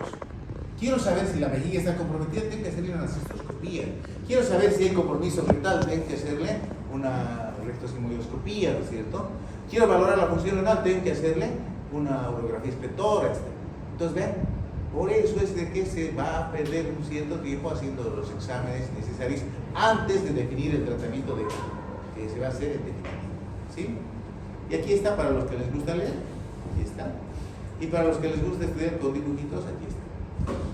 [SPEAKER 1] Quiero saber si la vejiga está comprometida, tengo que hacerle una cistoscopía. Quiero saber si hay compromiso rectal, tengo que hacerle una rectosigmoidoscopía, ¿no es cierto? Quiero valorar la función renal, tengo que hacerle una urografía espectora, etc. Entonces, vean, por eso es de que se va a perder un cierto tiempo haciendo los exámenes necesarios antes de definir el tratamiento que se va a hacer en definitivo. ¿Sí? Y aquí está para los que les gusta leer, aquí está. Y para los que les gusta estudiar con dibujitos, aquí está.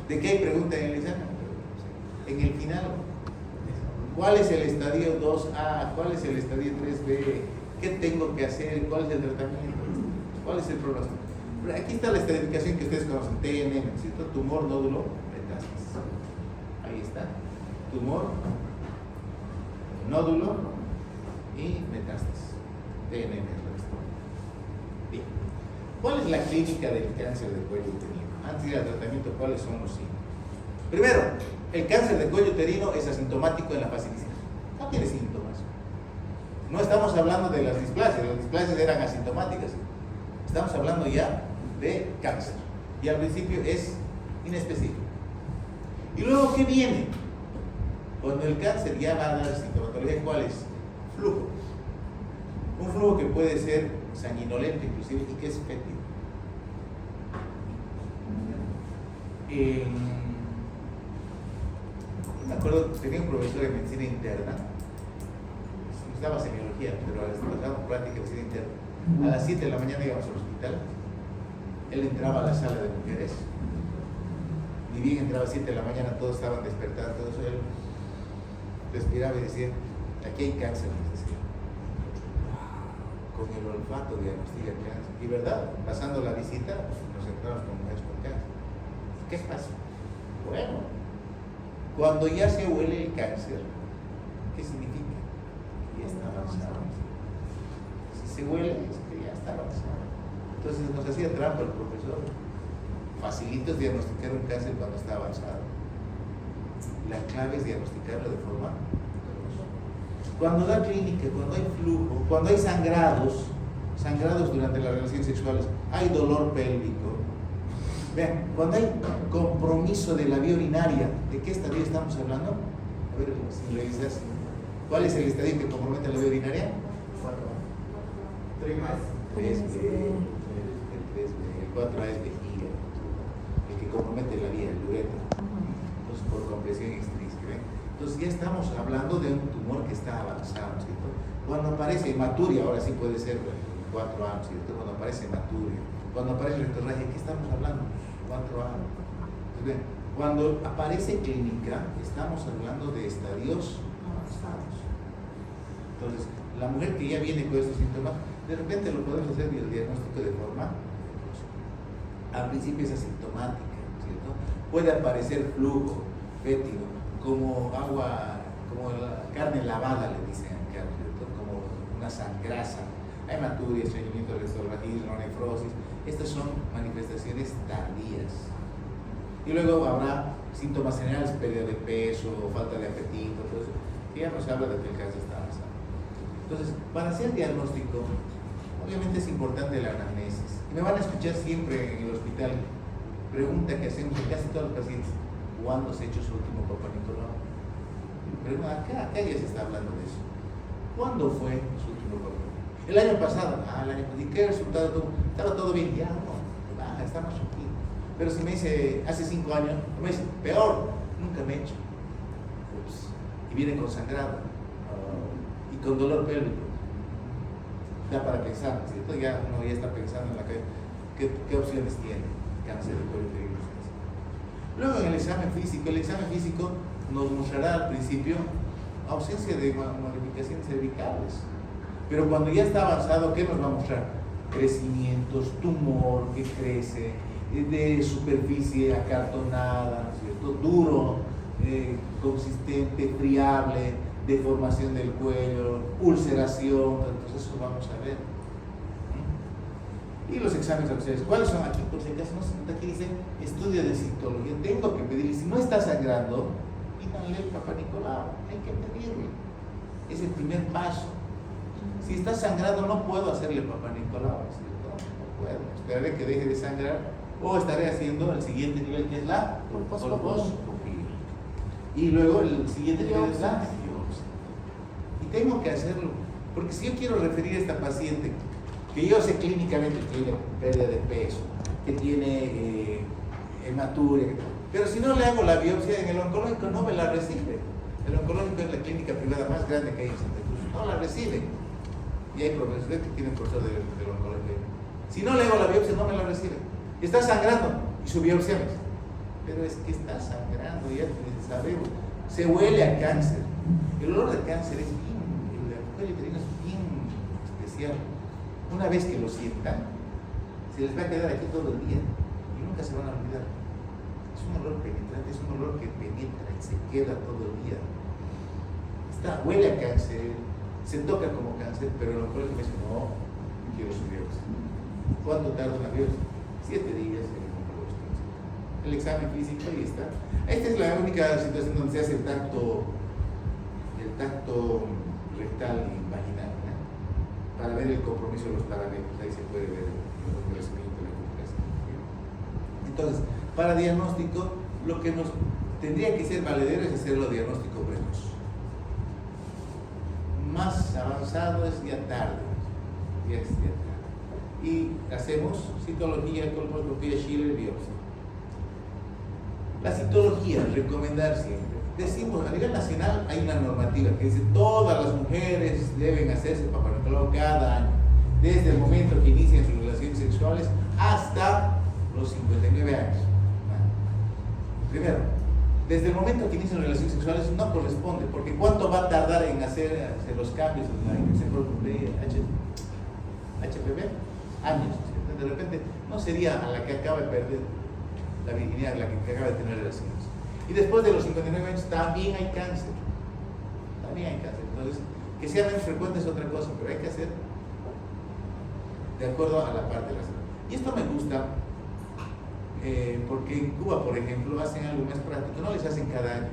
[SPEAKER 1] ¿De qué hay pregunta en el examen? En el final, ¿cuál es el estadio 2A? ¿Cuál es el estadio 3B? ¿Qué tengo que hacer? ¿Cuál es el tratamiento? ¿Cuál es el pronóstico? Aquí está la estadificación que ustedes conocen, TNM, ¿cierto? Tumor, nódulo, metástasis. Ahí está. Tumor, nódulo y metástasis. TNM. Bien. ¿Cuál es la clínica del cáncer de cuello uterino? Antes de ir al tratamiento, ¿cuáles son los signos? Primero, el cáncer de cuello uterino es asintomático en la fase inicial. No tiene síntomas. No estamos hablando de las displasias eran asintomáticas. Estamos hablando ya de cáncer. Y al principio es inespecífico. ¿Y luego qué viene? Cuando el cáncer ya va a dar sintomatología, ¿cuál es? Flujo. Un flujo que puede ser sanguinolento inclusive y que es fétido. Me acuerdo, tenía un profesor de medicina interna, nos daba semiología, pero nos daba práctica de medicina interna. A las 7 de la mañana íbamos al hospital, él entraba a la sala de mujeres, ni bien entraba a 7 de la mañana, todos estaban despertando, todo eso, él respiraba y decía, aquí hay cáncer, nos decía. Con el olfato diagnostica cáncer. Y verdad, pasando la visita, nos encontramos con mujeres con cáncer. ¿Qué pasa? Bueno, cuando ya se huele el cáncer, ¿qué significa? Que ya está avanzado. Si se huele, es que ya está avanzado. Entonces nos hacía trampa el profesor. Facilito es diagnosticar un cáncer cuando está avanzado. La clave es diagnosticarlo de forma dolorosa. Cuando da clínica, cuando hay flujo, cuando hay sangrados durante las relaciones sexuales, hay dolor pélvico. Vean, cuando hay compromiso de la vía urinaria, ¿de qué estadio estamos hablando? A ver, si revisas, ¿cuál es el estadio que compromete la vía urinaria? 3B. El 4A es vejiga, el que compromete la vía, el uretra. Entonces, por compresión extrínseca. ¿Ven? Entonces, ya estamos hablando de un tumor que está avanzado, ¿cierto? Cuando aparece hematuria, ahora sí puede ser 4A, ¿cierto? Cuando aparece hematuria, cuando aparece rectorragia, ¿qué estamos hablando? 4A. Entonces, ven, Cuando aparece clínica, estamos hablando de estadios avanzados. Entonces, la mujer que ya viene con estos síntomas, de repente lo podemos hacer el diagnóstico de forma, al principio es asintomática, ¿cierto? Puede aparecer flujo fétido, como agua, como la carne lavada, le dicen acá, ¿cierto? Como una sangrasa, hematuria, estreñimiento rectal, nefrosis. Estas son manifestaciones tardías. Y luego habrá síntomas generales, pérdida de peso, falta de apetito, todo eso, que ya nos habla de que el cáncer está avanzado. Entonces, para hacer diagnóstico, obviamente es importante la anamnesis. Y me van a escuchar siempre en el hospital, pregunta que hacemos en casi todos los pacientes: ¿cuándo se ha hecho su último Papá Nicolau? Acá ya se está hablando de eso. ¿Cuándo fue su último Papá Nicolau? El año pasado. El año pasado. ¿Y qué resultado tuvo? Estaba todo bien, ya no, baja, está más tranquilo. Pero si me dice hace 5 años, me dice peor, nunca me he hecho. Ups. Y viene con sangrado y con dolor pélvico. Da para pensar, ¿cierto? Uno ya está pensando en la qué opciones tiene. Cáncer de cuello uterino. Luego en el examen físico nos mostrará al principio ausencia de modificaciones cervicales. Pero cuando ya está avanzado, ¿qué nos va a mostrar? Crecimientos, tumor que crece, de superficie acartonada, ¿cierto? Duro, consistente, friable, deformación del cuello, ulceración. Entonces eso vamos a ver. Y los exámenes auxiliares, ¿cuáles son aquí? Por si acaso no se nota, aquí dice estudio de citología. Tengo que pedirle, si no está sangrando, pídanle el Papá Nicolau, hay que pedirle. Es el primer paso. Si está sangrando, no puedo hacerle Papá Nicolau, ¿cierto? No puedo. Esperaré que deje de sangrar o estaré haciendo el siguiente nivel, que es la colposcopía. Y luego el siguiente nivel es la biopsia. Y tengo que hacerlo, porque si yo quiero referir a esta paciente que yo sé clínicamente que tiene pérdida de peso, que tiene hematuria, pero si no le hago la biopsia en el oncológico, no me la recibe. El oncológico es la clínica privada más grande que hay en Santa Cruz, no la recibe. Y hay profesores que tienen profesor del oncológico. Si no le hago la biopsia, no me la recibe. Está sangrando y su biopsia me dice, pero es que está sangrando, ya sabemos. Se huele a cáncer. El olor de cáncer es bien, el cuello uterino es bien especial. Una vez que lo sientan, se les va a quedar aquí todo el día y nunca se van a olvidar. Es un olor penetrante, es un olor que penetra y se queda todo el día. Huele a cáncer, se toca como cáncer, pero el oncólogo me dice, no, quiero su biopsia. ¿Cuánto tarda una biopsia? 7 días en el oncólogo. El examen físico, ahí está. Esta es la única situación donde se hace el tacto rectal y vaginal, ¿no? Para ver el compromiso de los parámetros. Ahí se puede ver el crecimiento de la comunicación. Entonces, para diagnóstico, lo que nos tendría que ser valedero es hacerlo diagnóstico precoz. Más avanzado es ya tarde. Ya es ya tarde. Y hacemos citología, colposcopía, Schiller, biopsia. La citología, recomendar siempre. Decimos, a nivel nacional hay una normativa que dice todas las mujeres deben hacerse Papá Nicolau cada año, desde el momento que inician sus relaciones sexuales hasta los 59 años. Primero, desde el momento que inician relaciones sexuales no corresponde, porque ¿cuánto va a tardar en hacer los cambios en la infección por HPV? Años. De repente no sería a la que acaba de perder la virginidad, la que acaba de tener relaciones. Y después de los 59 años también hay cáncer. Entonces, que sea menos frecuente es otra cosa, pero hay que hacer de acuerdo a la parte de la salud. Y esto me gusta porque en Cuba, por ejemplo, hacen algo más práctico, no les hacen cada año.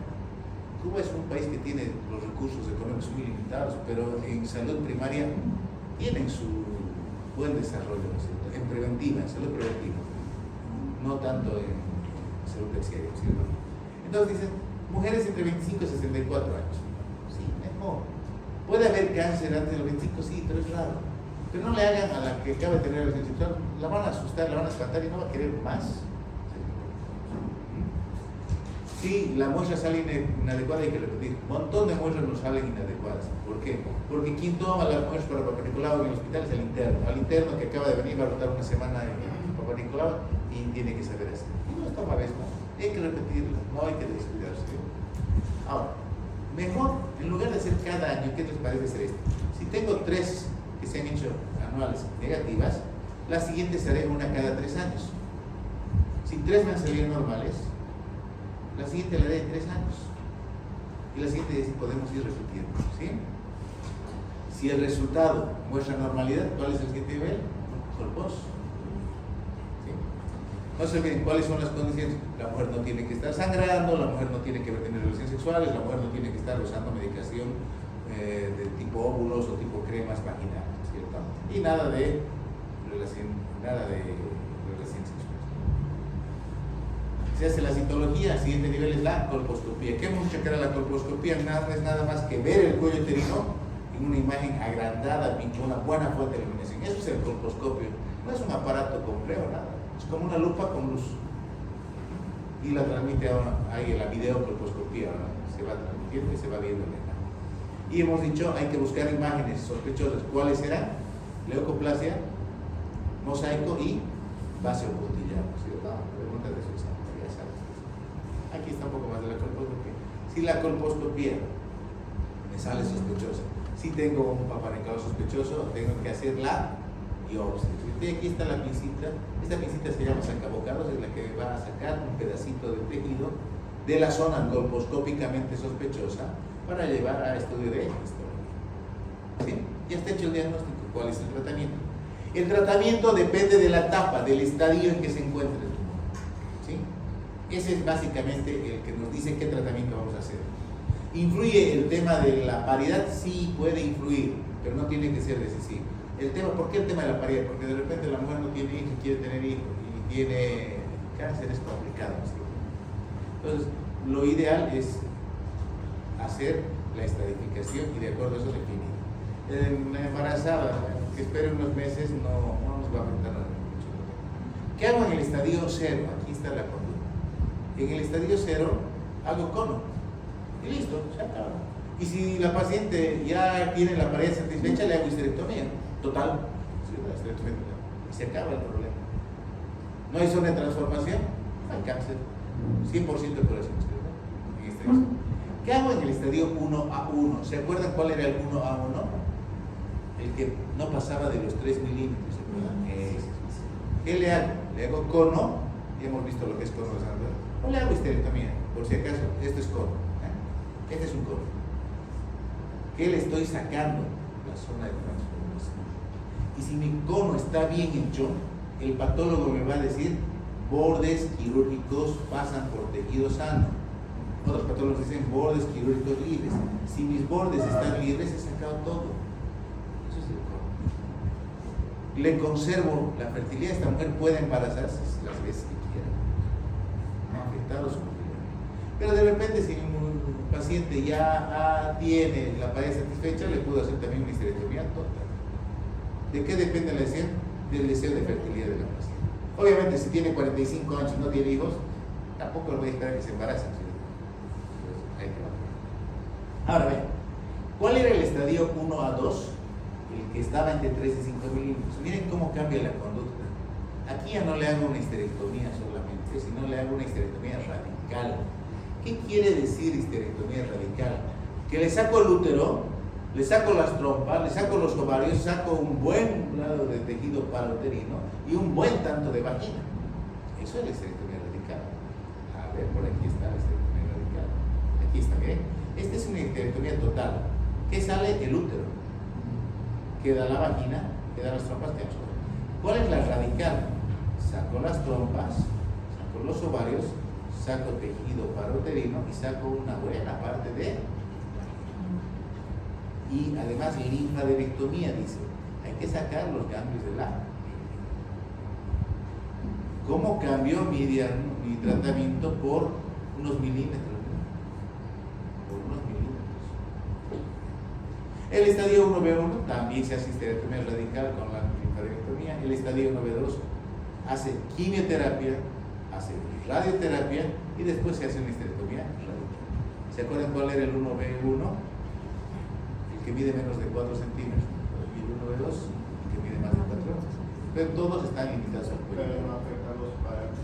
[SPEAKER 1] Cuba es un país que tiene los recursos económicos muy limitados, pero en salud primaria tienen su buen desarrollo, ¿no es cierto? En preventiva, en salud preventiva, no tanto en salud terciaria, ¿cierto? Entonces dicen, mujeres entre 25 y 64 años. Sí, mejor. Puede haber cáncer antes de los 25, sí, pero es raro. Pero no le hagan a la que acaba de tener relación sexual, la van a asustar, la van a espantar y no va a querer más. Si la muestra sale inadecuada, hay que repetir. Un montón de muestras nos salen inadecuadas. ¿Por qué? Porque quien toma las muestras para Papá Nicolau en el hospital es el interno. Al interno que acaba de venir va a rotar una semana en Papá Nicolau y tiene que saber hacer. Y no es toda vez, ¿no? Hay que repetirla, no hay que descuidarse. Ahora, mejor, en lugar de hacer cada año, ¿qué les parece hacer esto? Si tengo 3 que se han hecho anuales negativas, la siguiente será una cada 3 años. Si 3 me han salido normales, la siguiente la haré en 3 años. Y la siguiente si podemos ir repitiendo, ¿sí? Si el resultado muestra normalidad, ¿cuál es el siguiente nivel? Colposo. ¿Sí? No se olviden cuáles son las condiciones. La mujer no tiene que estar sangrando, la mujer no tiene que tener relaciones sexuales, la mujer no tiene que estar usando medicación de tipo óvulos o tipo cremas vaginales, ¿cierto? Y nada de relación sexual. Se hace la citología, el siguiente nivel es la colposcopía. ¿Qué hemos dicho que era la colposcopía? No es nada más que ver el cuello uterino en una imagen agrandada con una buena fuente de iluminación. Eso es el colposcopio. No es un aparato complejo, nada. Es como una lupa con luz. Y la transmite ahí en la videocolposcopía, ¿no? Se va transmitiendo y se va viendo la imagen. Y hemos dicho, hay que buscar imágenes sospechosas. ¿Cuáles serán? Leucoplasia, mosaico y váseo puntillado. ¿Cierto? Pregunta de su examen, ya sabes. Aquí está un poco más de la colposcopía. Si la colposcopía me sale sospechosa, si tengo un papanicao sospechoso, tengo que hacer la biopsia. Aquí está la pincita. Esta pincita se llama sacabocados, es la que va a sacar un pedacito de tejido de la zona colposcópicamente sospechosa para llevar a estudio de histología. ¿Sí? Ya está hecho el diagnóstico. ¿Cuál es el tratamiento? El tratamiento depende de la etapa, del estadio en que se encuentra el tumor. ¿Sí? Ese es básicamente el que nos dice qué tratamiento vamos a hacer. ¿Influye el tema de la paridad? Sí, puede influir, pero no tiene que ser decisivo. El tema, ¿por qué el tema de la paridad? Porque de repente la mujer no tiene hijos y quiere tener hijos y tiene cánceres complicados. ¿Sí? Entonces, lo ideal es hacer la estratificación y de acuerdo a eso definir. La embarazada, que espere unos meses, no nos va a afectar nada mucho. ¿Qué hago en el estadio 0? Aquí está la conducta. En el estadio 0 hago cono. Y listo, se acaba. Y si la paciente ya tiene la pared satisfecha, le hago histerectomía. Total. Y se acaba el problema. No hay zona de transformación, hay cáncer. 100% de curación. ¿Qué hago en el estadio 1A1? ¿Se acuerdan cuál era el 1A1? El que no pasaba de los 3 milímetros. ¿Se acuerdan? ¿Qué le hago? Le hago cono. Ya hemos visto lo que es cono. O le hago histerectomía, por si acaso. Esto es cono. Este es un cono. ¿Qué le estoy sacando? La zona de transformación. Y si mi cono está bien hecho, el patólogo me va a decir bordes quirúrgicos pasan por tejido sano. Otros patólogos dicen bordes quirúrgicos libres. Si mis bordes están libres, he sacado todo. Eso es el cono. Le conservo la fertilidad. Esta mujer puede embarazarse las veces que quiera. No ha afectado su fertilidad. Pero de repente, si un paciente ya tiene la pared satisfecha, le puedo hacer también una histerectomía total. ¿De qué depende la lesión? Del deseo de fertilidad de la paciente. Obviamente, si tiene 45 años y no tiene hijos, tampoco lo voy a esperar que se embarace. Ahora ven, ¿cuál era el estadio 1A2? El que estaba entre 3 y 5 milímetros. Miren cómo cambia la conducta. Aquí ya no le hago una histerectomía solamente, sino le hago una histerectomía radical. ¿Qué quiere decir histerectomía radical? Que le saco el útero, le saco las trompas, le saco los ovarios, saco un buen lado de tejido parouterino y un buen tanto de vagina. Eso es la histerectomía radical. A ver, por aquí está la histerectomía radical. Aquí está, ¿bien? Esta es una histerectomía total. ¿Qué sale? El útero. Queda la vagina, quedan las trompas, quedan los ovarios. ¿Cuál es la radical? Saco las trompas, saco los ovarios, saco tejido parouterino y saco una buena parte de... Y además linfadenectomía, dice. Hay que sacar los ganglios del la. ¿Cómo cambió mi tratamiento por unos milímetros? El estadio 1B1 también se hace histerectomía radical con la linfadenectomía. El estadio 1B2 hace quimioterapia, hace radioterapia y después se hace una histerectomía radical. ¿Se acuerdan cuál era el 1B1? El que mide menos de 4 centímetros. Y el 1B2, el que mide más de 4. Pero todos están limitados al cuello.
[SPEAKER 2] Pero no afectan los parámetros.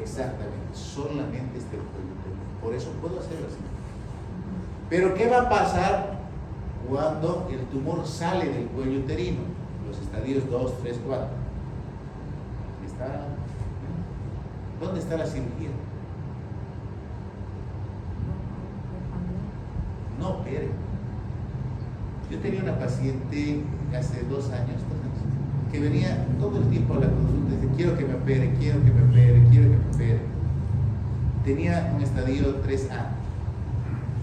[SPEAKER 1] Exactamente, solamente el cuello uterino. Por eso puedo hacerlo así. Pero ¿qué va a pasar cuando el tumor sale del cuello uterino? Los estadios 2, 3, 4. ¿Dónde está la cirugía? No opere. Yo tenía una paciente hace 2 años, que venía todo el tiempo a la consulta y decía, quiero que me opere, quiero que me opere, quiero que me opere. Tenía un estadio 3A.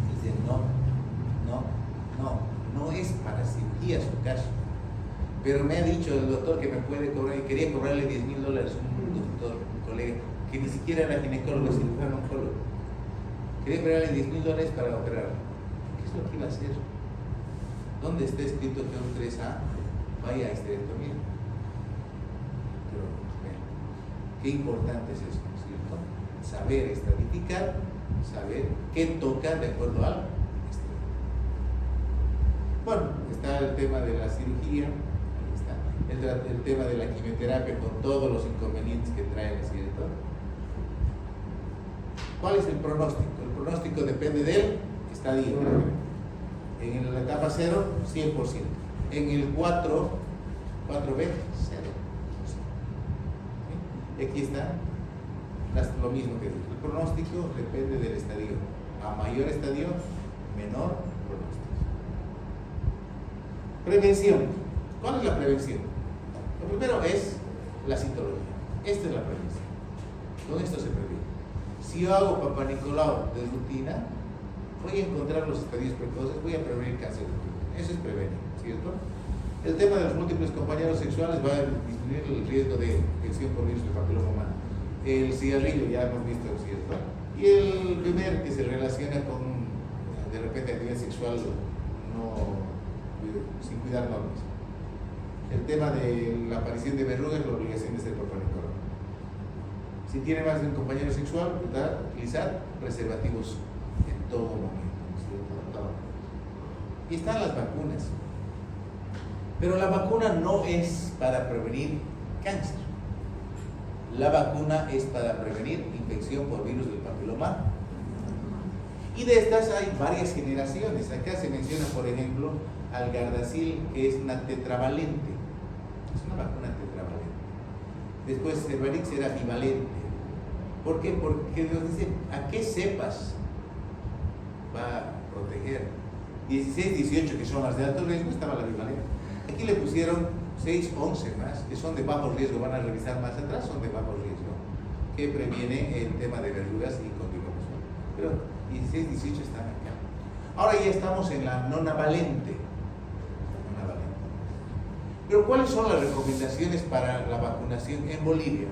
[SPEAKER 1] Y dice, no es para cirugía su caso. Pero me ha dicho el doctor que me puede cobrar, y quería cobrarle $10,000 un doctor, un colega, que ni siquiera era ginecólogo, cirujano oncólogo. Quería cobrarle $10,000 para operar. ¿Qué es lo que iba a hacer? ¿Dónde está escrito que un 3A vaya a histerectomía? Pero, bueno, qué importante es eso, ¿no es cierto? Saber estratificar, saber qué toca de acuerdo al estudio. Bueno, está el tema de la cirugía, ahí está. El tema de la quimioterapia con todos los inconvenientes que trae, ¿no es cierto? ¿Cuál es el pronóstico? El pronóstico depende del estadio. En la etapa 0, 100%. En el 4, 4B, 0%. ¿Sí? Aquí está lo mismo que dije. El pronóstico depende del estadio. A mayor estadio, menor pronóstico. Prevención. ¿Cuál es la prevención? Lo primero es la citología. Esta es la prevención. Con esto se previene. Si yo hago Papá Nicolau de rutina, voy a encontrar los estadios precoces, voy a prevenir cáncer de pulmón. Eso es prevenir, ¿cierto? El tema de los múltiples compañeros sexuales va a disminuir el riesgo de infección por virus del papiloma humano. El cigarrillo ya hemos visto, ¿cierto? Y el primer que se relaciona con, de repente, actividad sexual sin cuidar normas. El tema de la aparición de verrugas, la obligación de ser Papá Nicolau. Si tiene más de un compañero sexual, utilizar preservativos en todo momento, ¿cierto? Y están las vacunas. Pero la vacuna no es para prevenir cáncer. La vacuna es para prevenir infección por virus del papiloma. Y de estas hay varias generaciones. Acá se menciona, por ejemplo, al Gardasil, que es una tetravalente. Es una vacuna tetravalente. Después Cervarix era bivalente. ¿Por qué? Porque nos dicen a qué cepas va a proteger. 16, 18, que son las de alto riesgo, estaba la bivalente. Aquí le pusieron 6, 11 más, que son de bajo riesgo, van a revisar más atrás, son de bajo riesgo, que previene el tema de verrugas y continuamos. Pero 16, 18 están acá. Ahora ya estamos en la nonavalente. Pero ¿cuáles son las recomendaciones para la vacunación en Bolivia?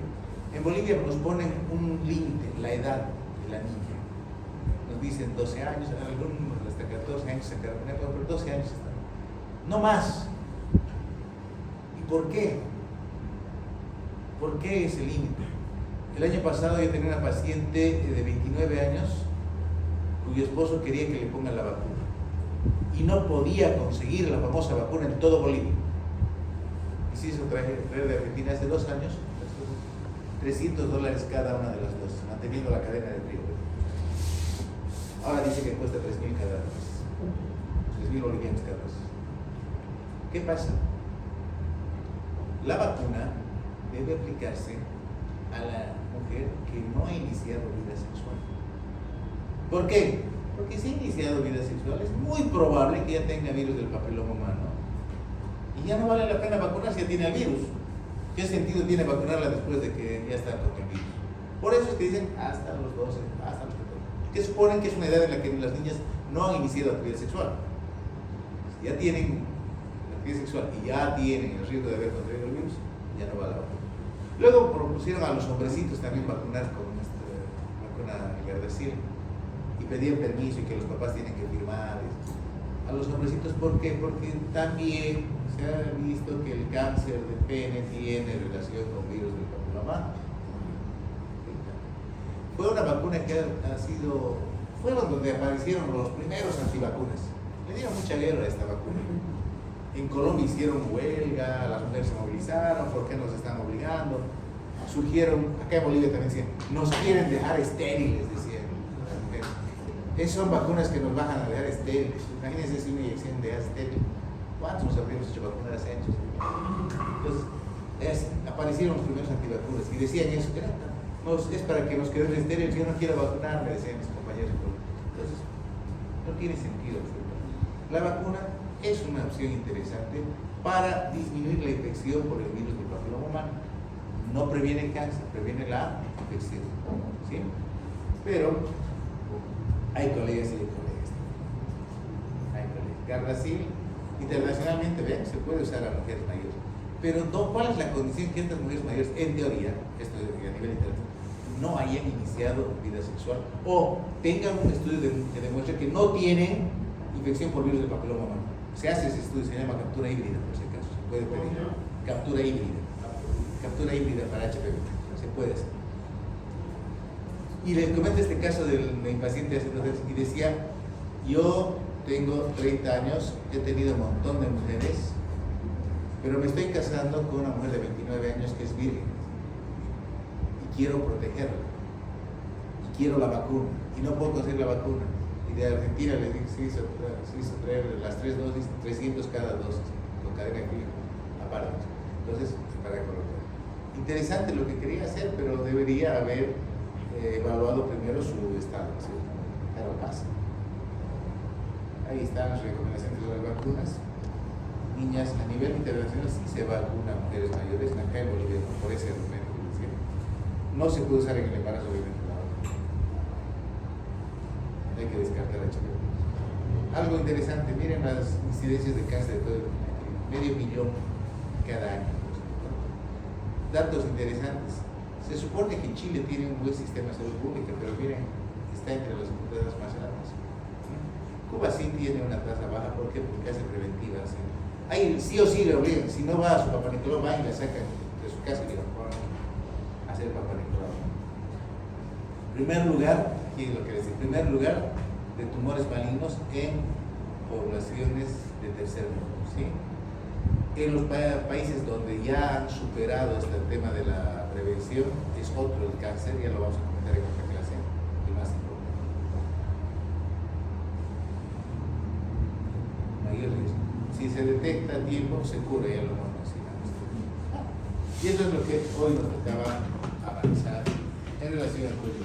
[SPEAKER 1] En Bolivia nos ponen un límite, la edad de la niña. Nos dicen 12 años, algunos hasta 14 años, pero 12 años están. No más. ¿Y por qué? ¿Por qué ese límite? El año pasado yo tenía una paciente de 29 años cuyo esposo quería que le pongan la vacuna y no podía conseguir la famosa vacuna en todo Bolivia. Y se hizo traer de Argentina hace 2 años, $300 cada una de las dos, manteniendo la cadena de frío. Ahora dice que cuesta 3.000 cada dosis, 3.000 bolivianos cada dosis. ¿Qué pasa? La vacuna debe aplicarse a la mujer que no ha iniciado vida sexual. ¿Por qué? Porque si ha iniciado vida sexual es muy probable que ya tenga virus del papiloma humano y ya no vale la pena vacunarse, ya tiene el virus. ¿Qué sentido tiene vacunarla después de que ya está con el virus? Por eso es que dicen hasta los 12, hasta los 14, que suponen que es una edad en la que las niñas no han iniciado actividad sexual. Si ya tienen actividad sexual y ya tienen el riesgo de haber contraído el virus, ya no va la vacuna. Luego propusieron a los hombrecitos también vacunar con esta vacuna Gardasil y pedían permiso y que los papás tienen que firmar. A los hombrecitos, ¿por qué? Porque también se ha visto que el cáncer de pene tiene relación con virus del papiloma. Fue una vacuna que fueron donde aparecieron los primeros antivacunas. Le dieron mucha guerra a esta vacuna. En Colombia hicieron huelga, las mujeres se movilizaron, ¿por qué nos están obligando? surgieron, acá en Bolivia también decían, nos quieren dejar estériles, decían las mujeres. Esas son vacunas que nos van a dejar estériles. Imagínense si una inyección deja estéril. ¿Cuántos nos habríamos hecho vacunar hace años? Entonces, aparecieron los primeros antivacunas y decían eso, que es para que nos quedemos estériles, yo no quiero vacunarme, decían mis compañeros. Entonces, no tiene sentido. La vacuna es una opción interesante para disminuir la infección por el virus del papiloma humano. No previene cáncer, previene la infección, ¿sí? Pero hay colegas y hay colegas. Hay colegas. Gardasil, internacionalmente, vean, se puede usar a mujeres mayores. Pero no, ¿cuál es la condición que estas mujeres mayores, en teoría, esto es a nivel internacional, no hayan iniciado vida sexual o tengan un estudio que demuestre que no tienen infección por virus del papiloma humano? Se hace ese estudio, se llama captura híbrida, por si acaso, se puede pedir. Captura híbrida. Captura híbrida para HPV, se puede hacer. Y les comento este caso de mi paciente hace 2 años y decía, yo tengo 30 años, he tenido un montón de mujeres, pero me estoy casando con una mujer de 29 años que es virgen y quiero protegerla y quiero la vacuna y no puedo conseguir la vacuna. Y de Argentina le dije, se hizo traer las 3 dosis, 300 cada dosis, con cadena fija, aparte. Entonces, para colocar. Interesante lo que quería hacer, pero debería haber evaluado primero su estado, ¿sí? Pero pasa. Ahí están las recomendaciones de las vacunas. Niñas, a nivel internacional sí se vacuna a mujeres mayores, acá en Bolivia, por ese argumento. ¿Sí? No se puede usar en el embarazo, obviamente, la vacuna. Hay que descartar el HPV. Algo interesante, miren las incidencias de cáncer de todo el mundo, 500,000 cada año. Datos interesantes. Se supone que Chile tiene un buen sistema de salud pública, pero miren, está entre las comunidades más altas. Cuba sí tiene una tasa baja, ¿por qué? Porque hace preventiva. ¿Sí? Ahí sí o sí le obligan, si no va a su papá Nicolau, va y la sacan de su casa y le van a hacer papá Nicolau. Primer lugar, aquí es lo que decía, primer lugar de tumores malignos en poblaciones de tercer mundo. ¿Sí? En los países donde ya han superado este tema de la prevención, es otro el cáncer, ya lo vamos a comentar en otra clase, el más importante. Mayor riesgo. Si se detecta a tiempo, se cura, ya lo hemos mencionado. Y eso es lo que hoy nos tocaba avanzar en relación al cuello.